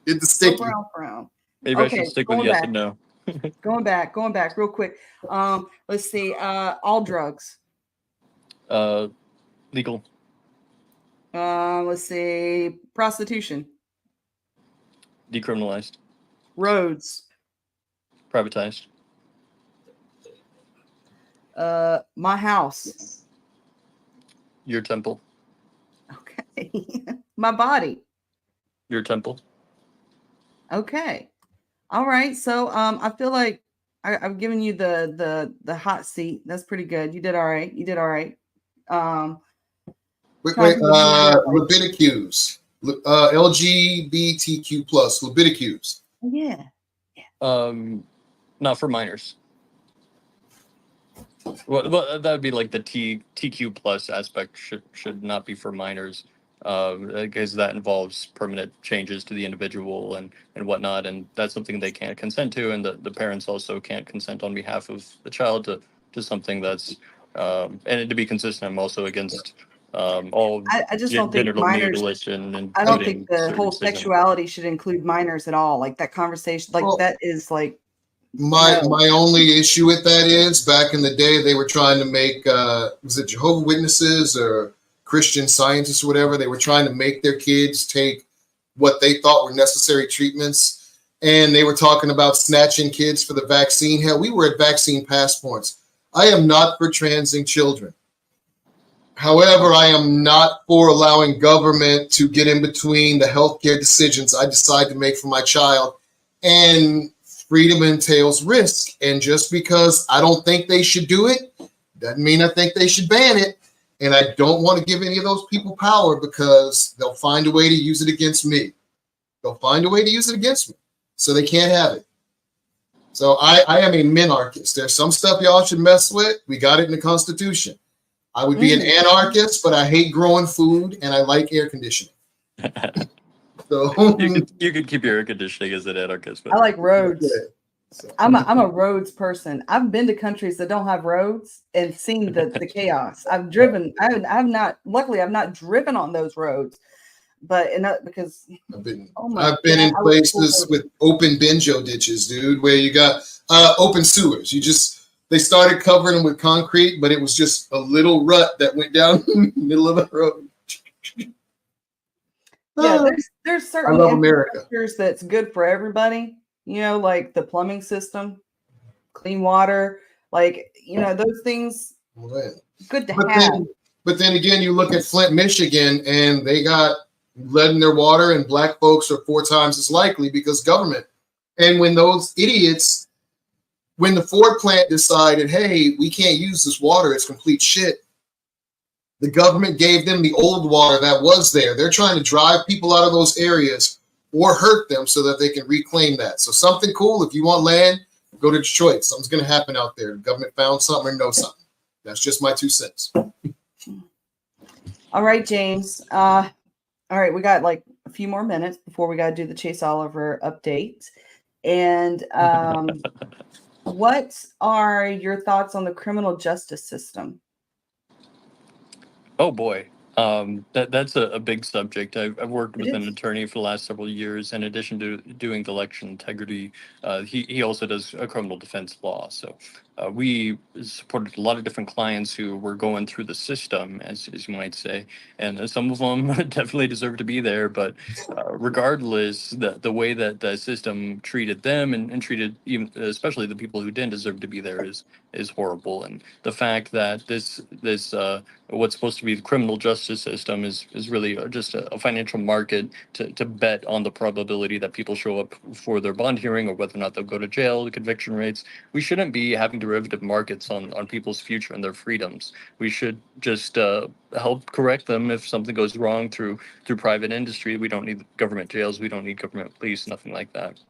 the sticky. Brown. Maybe I should stick with yes and no. Going back real quick. Let's see. All drugs. Legal. Let's see. Prostitution. Decriminalized. Roads. Privatized. My house. Your temple. Okay. My body. Your temple. Okay. All right. So I feel like I've given you the hot seat. That's pretty good. You did all right. Wait, Leviticus. LGBTQ plus Leviticus. Yeah. Not for minors. Well, that would be like the TQ plus aspect should not be for minors, because that involves permanent changes to the individual and whatnot, and that's something they can't consent to, and the parents also can't consent on behalf of the child to something that's and to be consistent, I'm also against all I just don't think minors. mutilation. I don't think the whole sexuality should include minors at all. Like that conversation, that is like. My only issue with that is back in the day they were trying to make was it Jehovah's Witnesses or Christian Scientists or whatever, they were trying to make their kids take what they thought were necessary treatments, and they were talking about snatching kids for the vaccine. Hell, we were at vaccine passports. I am not for transing children. However, I am not for allowing government to get in between the healthcare decisions I decide to make for my child, and freedom entails risk. And just because I don't think they should do it, doesn't mean I think they should ban it. And I don't want to give any of those people power, because they'll find a way to use it against me. So they can't have it. So I am a minarchist. There's some stuff y'all should mess with. We got it in the Constitution. I would be an anarchist, but I hate growing food and I like air conditioning. So you could keep your air conditioning as an anarchist. But. I like roads. So. I'm a roads person. I've been to countries that don't have roads and seen the chaos. I've driven. I've not. Luckily, I've not driven on those roads, but because I've been oh my in God, I was places over- with open benjo ditches, dude, where you got open sewers. They started covering them with concrete, but it was just a little rut that went down the middle of the road. yeah, there's I certain love America. infrastructures that's good for everybody. You know, like the plumbing system, clean water, like those things. Well, Good to But have. then again, you look at Flint, Michigan, and they got lead in their water, and black folks are 4 times as likely because government. And when those idiots, when the Ford plant decided, hey, we can't use this water, it's complete shit. The government gave them the old water that was there. They're trying to drive people out of those areas or hurt them so that they can reclaim that. So something cool, if you want land, go to Detroit. Something's going to happen out there. The government found something or knows something. That's just my 2 cents. All right, James. All right, we got like a few more minutes before we got to do the Chase Oliver update. And what are your thoughts on the criminal justice system? Oh boy, that's a big subject. I've worked with It an is. attorney for the last several years. In addition to doing the election integrity, he also does a criminal defense law. So we supported a lot of different clients who were going through the system, as you might say, and some of them definitely deserve to be there. But regardless, the way that the system treated them and treated even especially the people who didn't deserve to be there is horrible. And the fact that this what's supposed to be the criminal justice system is really just a financial market to bet on the probability that people show up for their bond hearing or whether or not they'll go to jail, the conviction rates. We shouldn't be having derivative markets on people's future and their freedoms. We should just help correct them if something goes wrong through private industry. We don't need government jails. We don't need government police, nothing like that.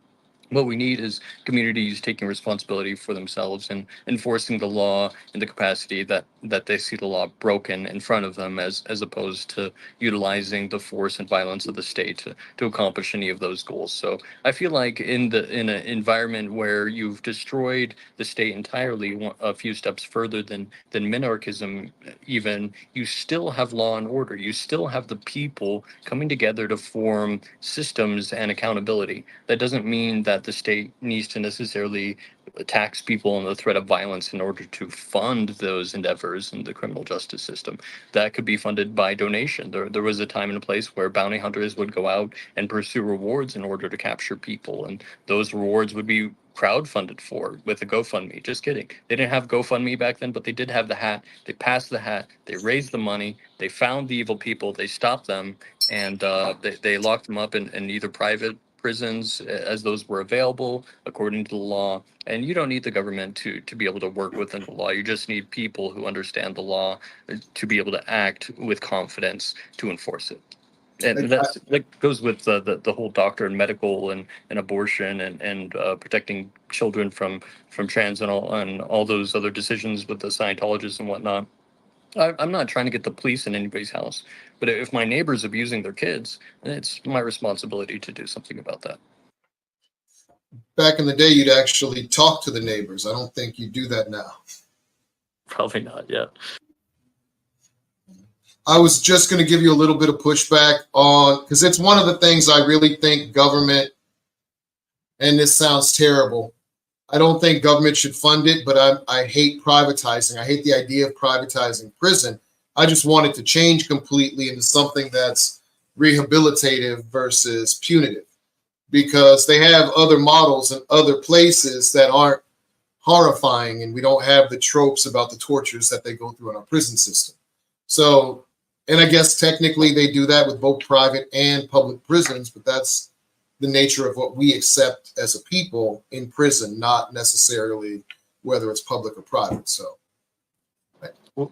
What we need is communities taking responsibility for themselves and enforcing the law in the capacity that they see the law broken in front of them, as opposed to utilizing the force and violence of the state to accomplish any of those goals. So I feel like in an environment where you've destroyed the state entirely, a few steps further than minarchism, even, you still have law and order. You still have the people coming together to form systems and accountability. That doesn't mean that the state needs to necessarily tax people on the threat of violence in order to fund those endeavors in the criminal justice system. That could be funded by donation. There was a time and a place where bounty hunters would go out and pursue rewards in order to capture people, and those rewards would be crowdfunded for with a GoFundMe. Just kidding. They didn't have GoFundMe back then, but they did have the hat. They passed the hat. They raised the money. They found the evil people. They stopped them, and they locked them up in either private prisons as those were available according to the law. And you don't need the government to be able to work within the law. You just need people who understand the law to be able to act with confidence to enforce it. And that goes with the whole doctor and medical and abortion and protecting children from trans and all those other decisions with the Scientologists and whatnot. I'm not trying to get the police in anybody's house, but if my neighbor's abusing their kids, it's my responsibility to do something about that. Back in the day, you'd actually talk to the neighbors. I don't think you do that now. Probably not yet. I was just going to give you a little bit of pushback on, because it's one of the things I really think government, and this sounds terrible, I don't think government should fund it, but I hate privatizing. I hate the idea of privatizing prison. I just want it to change completely into something that's rehabilitative versus punitive, because they have other models in other places that aren't horrifying, and we don't have the tropes about the tortures that they go through in our prison system. So, and I guess technically they do that with both private and public prisons, but that's the nature of what we accept as a people in prison, not necessarily whether it's public or private. So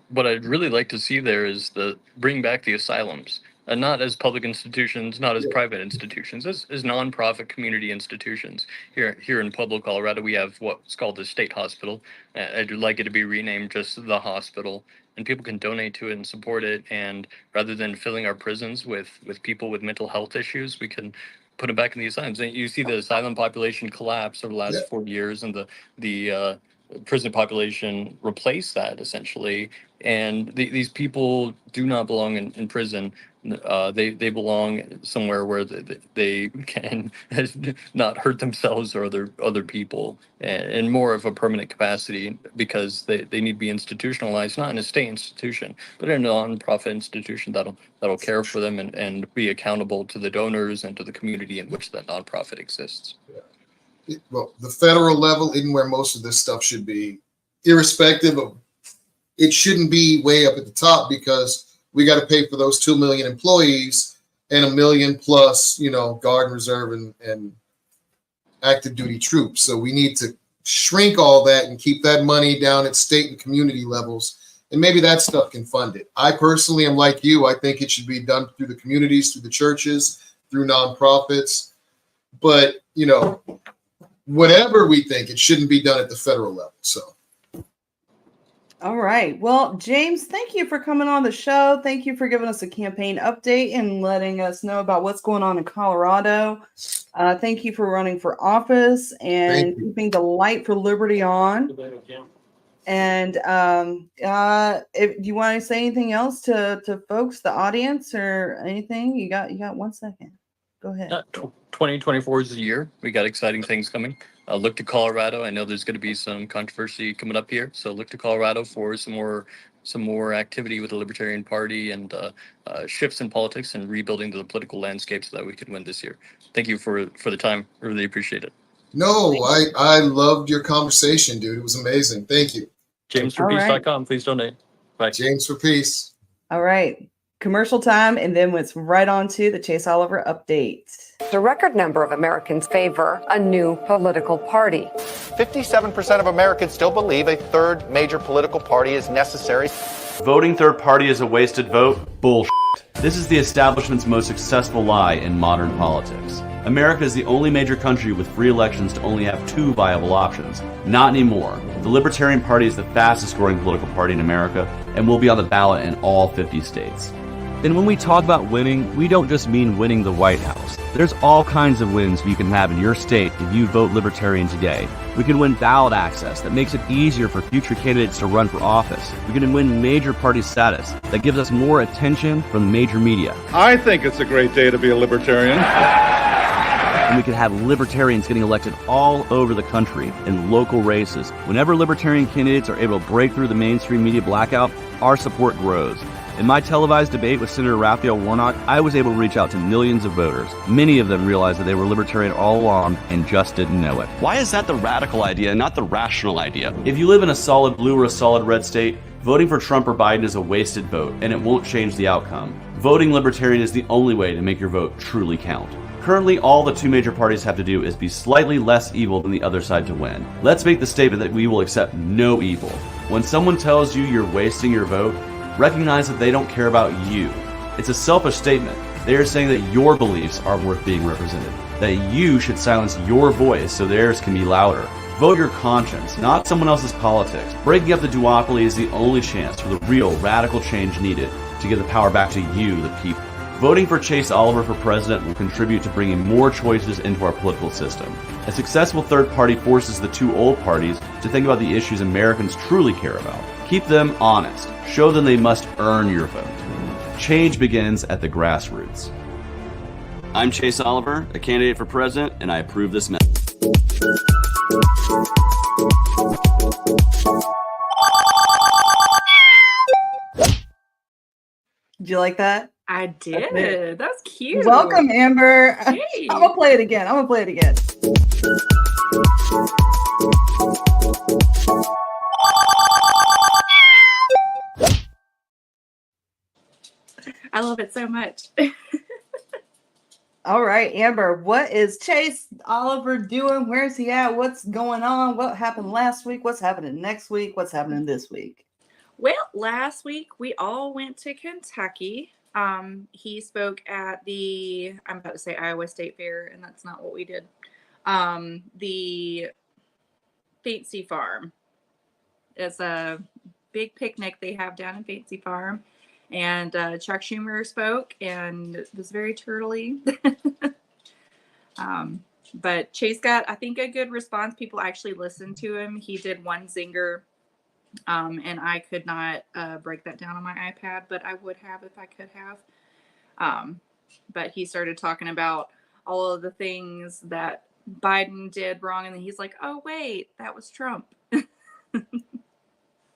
what I'd really like to see there is bring back the asylums, and not as public institutions, not as private institutions, as nonprofit community institutions. Here in Pueblo, Colorado, we have what's called the state hospital. I'd like it to be renamed just the hospital, and people can donate to it and support it. And rather than filling our prisons with people with mental health issues, we can put them back in the asylums. And you see the asylum population collapse over the last 4 years, and the prison population replace that essentially. And these people do not belong in prison. They belong somewhere where they can not hurt themselves or other people, in more of a permanent capacity, because they need to be institutionalized, not in a state institution, but in a nonprofit institution that'll care for them and be accountable to the donors and to the community in which that nonprofit exists. Well, the federal level isn't where most of this stuff should be, irrespective of, it shouldn't be way up at the top, because we got to pay for those 2 million employees and 1 million plus, Guard and Reserve and active duty troops. So we need to shrink all that and keep that money down at state and community levels. And maybe that stuff can fund it. I personally am like you. I think it should be done through the communities, through the churches, through nonprofits. But, whatever we think, it shouldn't be done at the federal level. So. All right. Well, James, thank you for coming on the show. Thank you for giving us a campaign update and letting us know about what's going on in Colorado. Thank you for running for office and keeping the light for liberty on. And if you want to say anything else to folks, the audience, or anything, you got 1 second. Go ahead. 2024 is the year. We got exciting things coming. Look to Colorado. I know there's going to be some controversy coming up here, so look to Colorado for some more activity with the Libertarian Party and shifts in politics and rebuilding the political landscape so that we can win this year. Thank you for the time. I really appreciate it. No, I loved your conversation, dude. It was amazing. Thank you. JamesForPeace.com. Please donate. Bye. James for Peace. All right. Commercial time, and then it's right on to the Chase Oliver update. A record number of Americans favor a new political party. 57% of Americans still believe a third major political party is necessary. Voting third party is a wasted vote? Bullshit. This is the establishment's most successful lie in modern politics. America is the only major country with free elections to only have 2 viable options. Not anymore. The Libertarian Party is the fastest growing political party in America and will be on the ballot in all 50 states. And when we talk about winning, we don't just mean winning the White House. There's all kinds of wins you can have in your state if you vote Libertarian today. We can win ballot access that makes it easier for future candidates to run for office. We can win major party status that gives us more attention from the major media. I think it's a great day to be a Libertarian. And we could have Libertarians getting elected all over the country in local races. Whenever Libertarian candidates are able to break through the mainstream media blackout, our support grows. In my televised debate with Senator Raphael Warnock, I was able to reach out to millions of voters. Many of them realized that they were Libertarian all along and just didn't know it. Why is that the radical idea and not the rational idea? If you live in a solid blue or a solid red state, voting for Trump or Biden is a wasted vote, and it won't change the outcome. Voting Libertarian is the only way to make your vote truly count. Currently, all the 2 major parties have to do is be slightly less evil than the other side to win. Let's make the statement that we will accept no evil. When someone tells you you're wasting your vote, recognize that they don't care about you. It's a selfish statement. They are saying that your beliefs are worth being represented, that you should silence your voice so theirs can be louder. Vote your conscience, not someone else's politics. Breaking up the duopoly is the only chance for the real radical change needed to give the power back to you, the people. Voting for Chase Oliver for president will contribute to bringing more choices into our political system. A successful third party forces the 2 old parties to think about the issues Americans truly care about. Keep them honest. Show them they must earn your vote. Change begins at the grassroots. I'm Chase Oliver, a candidate for president, and I approve this message. Did you like that? I did. That's cute. Welcome, Amber. Hey. I'm gonna play it again. I love it so much. All right, Amber, what is Chase Oliver doing? Where's he at? What's going on? What happened last week? What's happening next week? What's happening this week? Well, last week we all went to Kentucky. He spoke at I'm about to say Iowa State Fair, and that's not what we did. The Fancy Farm. It's a big picnic they have down in Fancy Farm. And Chuck Schumer spoke, and it was very turtly. But Chase got, I think, a good response. People actually listened to him. He did one zinger, and I could not break that down on my iPad, but I would have if I could have. But he started talking about all of the things that Biden did wrong, and then he's like, "Oh wait, that was Trump."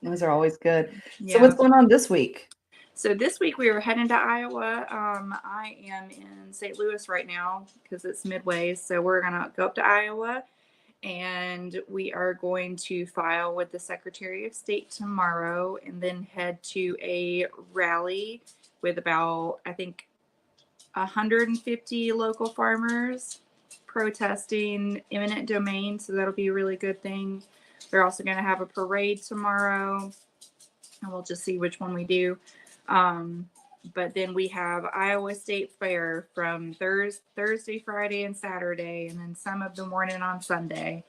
Those are always good. Yeah. So what's going on this week? So this week we were heading to Iowa. I am in St. Louis right now because it's midway. So we're gonna go up to Iowa, and we are going to file with the Secretary of State tomorrow, and then head to a rally with about, I think, 150 local farmers protesting eminent domain. So that'll be a really good thing. They're also going to have a parade tomorrow, and we'll just see which one we do. But then we have Iowa State Fair from Thursday, Friday, and Saturday, and then some of the morning on Sunday.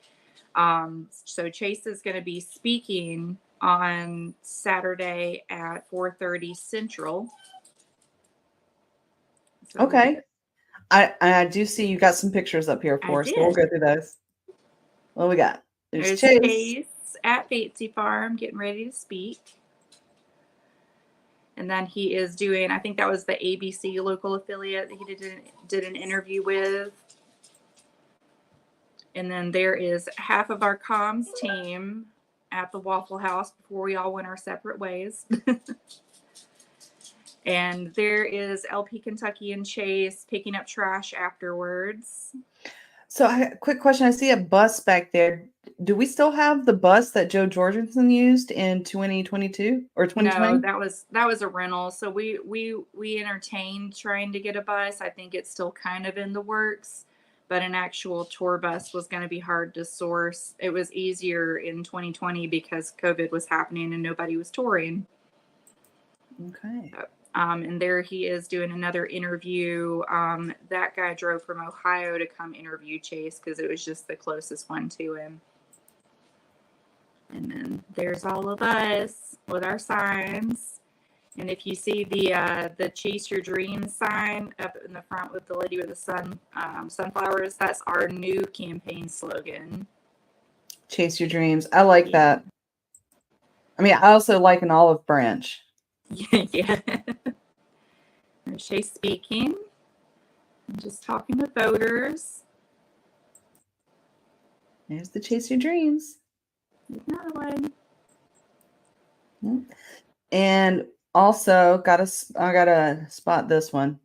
So Chase is going to be speaking on Saturday at 4:30 Central. So Okay. I do see you got some pictures up here for us. So we'll go through those. What we got? There's Chase at Batesy Farm getting ready to speak. And then he is doing, I think that was the ABC local affiliate that he did an interview with. And then there is half of our comms team at the Waffle House before we all went our separate ways. And there is LP Kentucky and Chase picking up trash afterwards. So, quick question. I see a bus back there. Do we still have the bus that Joe Jorgensen used in 2022 or 2020? No, that was a rental. So we entertained trying to get a bus. I think it's still kind of in the works, but an actual tour bus was going to be hard to source. It was easier in 2020 because COVID was happening and nobody was touring. Okay. And there he is doing another interview. That guy drove from Ohio to come interview Chase because it was just the closest one to him. And then there's all of us with our signs. And if you see the Chase Your Dreams sign up in the front with the lady with the sunflowers, that's our new campaign slogan. Chase Your Dreams. I like that. I mean, I also like an olive branch. Yeah. There's Chase speaking. I'm just talking to voters. There's the Chase Your Dreams. Another one. And also I gotta spot this one.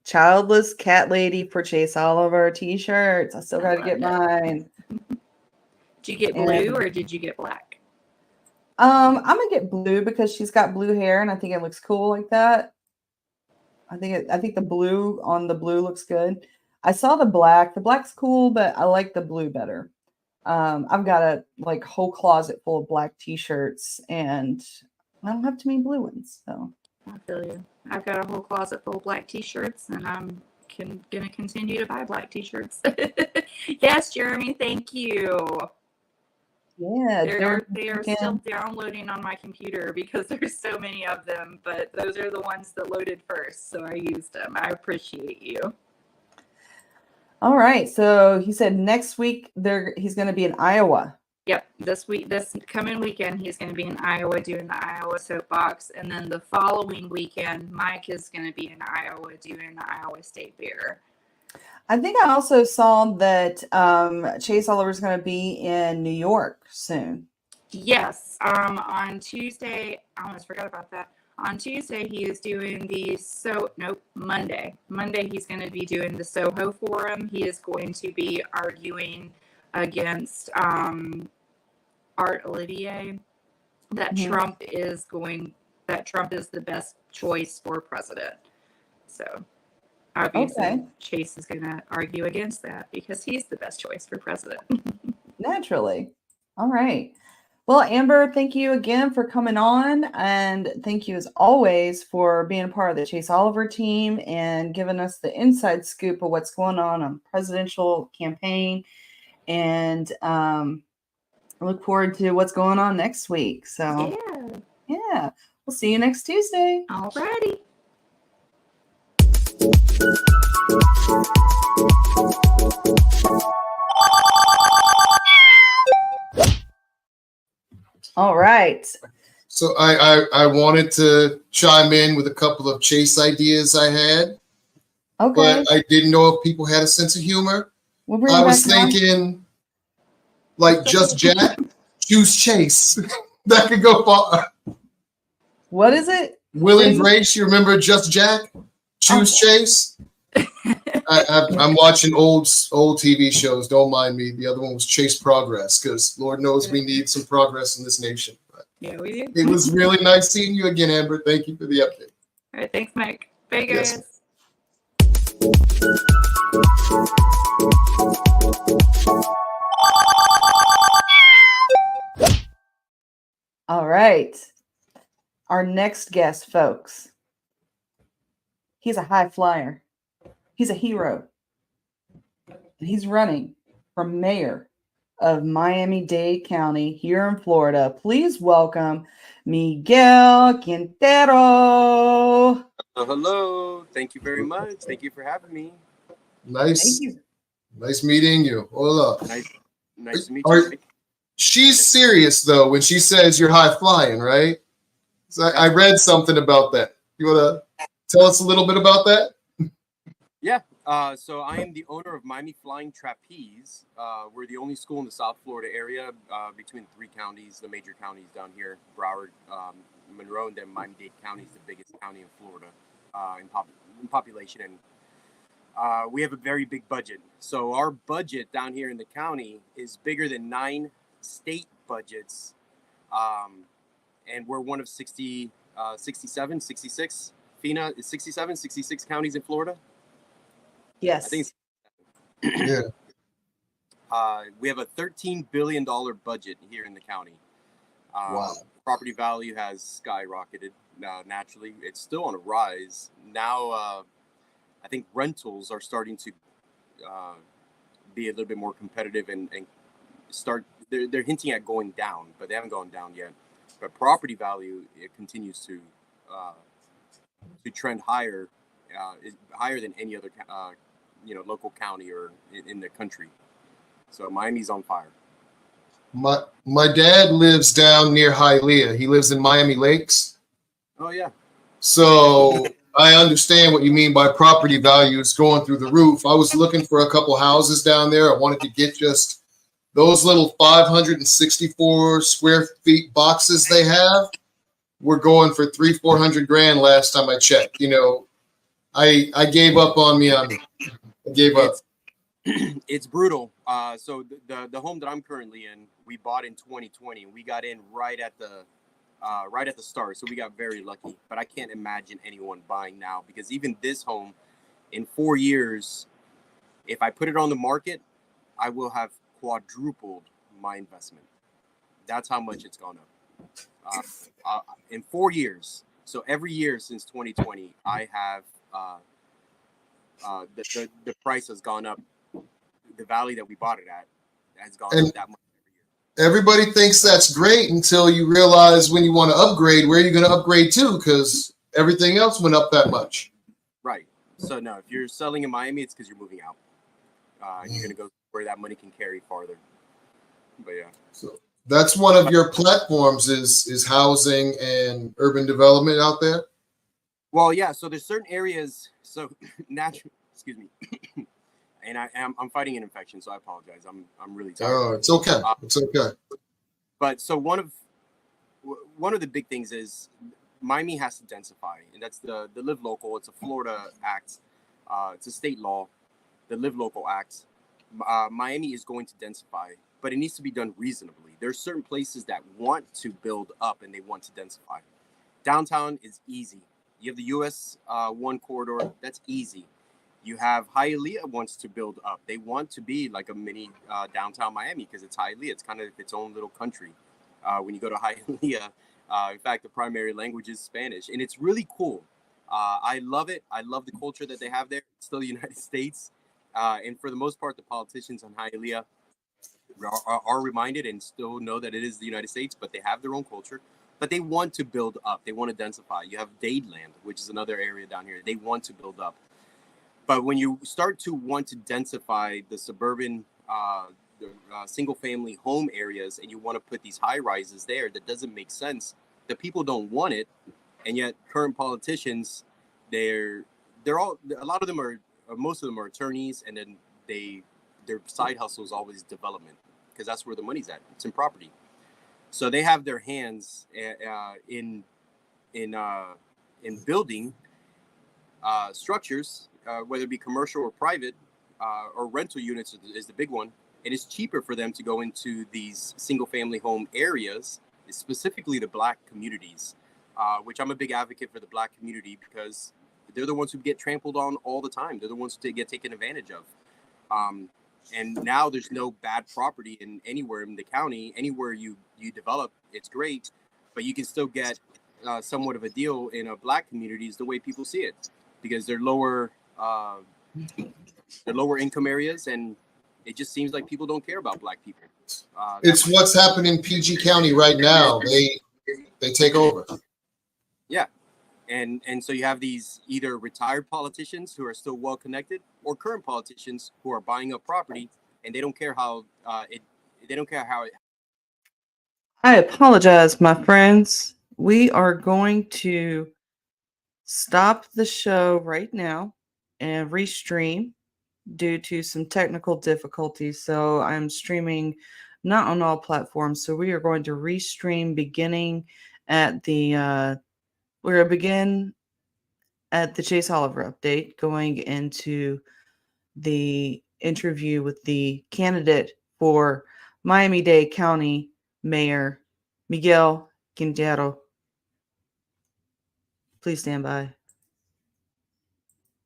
Childless Cat Lady for Chase Oliver t-shirts. I still gotta get mine. Did you get blue or did you get black? I'm gonna get blue because she's got blue hair and I think it looks cool like that. I think the blue on the blue looks good. I saw the black. The black's cool, but I like the blue better. I've got a whole closet full of black t-shirts and I don't have too many blue ones. So I feel you. I've got a whole closet full of black t-shirts and I'm gonna continue to buy black t-shirts. Yes, Jeremy, thank you. Yeah, they are still downloading on my computer because there's so many of them, but those are the ones that loaded first, so I used them. I appreciate you. All right, so he said next week he's going to be in Iowa. Yep, this coming weekend he's going to be in Iowa doing the Iowa soapbox, and then the following weekend Mike is going to be in Iowa doing the Iowa State Fair. I think I also saw that Chase Oliver is going to be in New York soon. Yes. On Tuesday, I almost forgot about that. On Tuesday, he is doing Monday. Monday, he's going to be doing the Soho Forum. He is going to be arguing against Art Olivia that Trump is the best choice for president. So obviously, Chase is going to argue against that because he's the best choice for president. Naturally. All right. Well, Amber, thank you again for coming on. And thank you, as always, for being a part of the Chase Oliver team and giving us the inside scoop of what's going on presidential campaign. And I look forward to what's going on next week. So, yeah. We'll see you next Tuesday. All righty. All right. So I wanted to chime in with a couple of chase ideas I had, Okay. but I didn't know if people had a sense of humor. We'll bring I it was back on. thinking, like, just Jack, choose Chase. That could go far. What is it? Will and Grace, you remember Just Jack? Choose Chase. I'm watching old TV shows. Don't mind me. The other one was Chase Progress, because Lord knows we need some progress in this nation. But Yeah, we do. it was really nice seeing you again, Amber. Thank you for the update. All right, thanks, Mike. Bye, guys. Yes. All right. Our next guest, folks. He's a high flyer. He's a hero. And he's running for mayor of Miami-Dade County here in Florida. Please welcome Miguel Quintero. Hello. Thank you very much. Thank you for having me. Nice. Thank you. Nice meeting you. Hola. Nice to meet you. She's serious, though, when she says you're high flying, right? So I read something about that. You want to tell us a little bit about that? Yeah. So I am the owner of Miami Flying Trapeze. We're the only school in the South Florida area between 3 counties, the major counties down here, Broward, Monroe, and then Miami-Dade County is the biggest county in Florida in population. And we have a very big budget. So our budget down here in the county is bigger than 9 state budgets. And we're one of 67, 66. Feena is 67, 66 counties in Florida. Yes. I think Yeah. we have a $13 billion budget here in the county. Wow. Property value has skyrocketed naturally. It's still on a rise. Now, I think rentals are starting to be a little bit more competitive and start. They're hinting at going down, but they haven't gone down yet. But property value, it continues to trend higher, is higher than any other local county or in the country. So Miami's on fire. My dad lives down near Hialeah. He lives in Miami Lakes. Oh yeah. So I understand what you mean by property values going through the roof. I was looking for a couple houses down there. I wanted to get just those little 564 square feet boxes they have. We're going for $300,000-400 grand last time I checked. You know, I gave up on Miami. I gave up. It's brutal. So the home that I'm currently in, we bought in 2020. We got in right at the start, so we got very lucky. But I can't imagine anyone buying now, because even this home, in 4 years, if I put it on the market, I will have quadrupled my investment. That's how much it's gone up in 4 years. So every year since 2020, I have the price has gone up. The value that we bought it at has gone up that much every year. Everybody thinks that's great until you realize when you want to upgrade, where you're going to upgrade to, because everything else went up that much. Right. So no, if you're selling in Miami, it's because you're moving out. You're going to go where that money can carry farther. But yeah. So that's one of your platforms is housing and urban development out there. Well, yeah. So there's certain areas. So natural. Excuse me. And I'm fighting an infection, so I apologize. I'm really tired. Oh, it's okay. It's okay. But so one of the big things is Miami has to densify, and that's the Live Local. It's a Florida act. It's a state law. The Live Local Act. Miami is going to densify, but it needs to be done reasonably. There are certain places that want to build up and they want to densify. Downtown is easy. You have the US 1 corridor. That's easy. You have Hialeah wants to build up. They want to be like a mini downtown Miami because it's Hialeah. It's kind of its own little country. When you go to Hialeah, in fact, the primary language is Spanish, and it's really cool. I love it. I love the culture that they have there. It's still the United States. And for the most part, the politicians on Hialeah are reminded and still know that it is the United States, but they have their own culture. But they want to build up. They want to densify. You have Dadeland, which is another area down here. They want to build up. But when you start to want to densify the suburban, single-family home areas, and you want to put these high rises there, that doesn't make sense The people don't want it, and yet current politicians, they're all, a lot of them are, most of them are attorneys, and then their side hustle is always development, because that's where the money's at. It's in property. So they have their hands in building structures, whether it be commercial or private, or rental units is the big one. It is cheaper for them to go into these single family home areas, specifically the Black communities, which I'm a big advocate for the Black community, because they're the ones who get trampled on all the time. They're the ones who get taken advantage of. And now there's no bad property in anywhere in the county. Anywhere you develop, it's great, but you can still get somewhat of a deal in a Black community, is the way people see it, because they're lower income areas, and it just seems like people don't care about Black people. It's what's happening in PG County right now. They take over. Yeah. And so you have these either retired politicians who are still well connected, or current politicians who are buying up property, and they don't care how I apologize, my friends. We are going to stop the show right now and restream due to some technical difficulties. So I'm streaming not on all platforms. So we are going to restream beginning at the we're going to begin at the Chase Oliver update, going into the interview with the candidate for Miami-Dade County Mayor Miguel Quintero. Please stand by.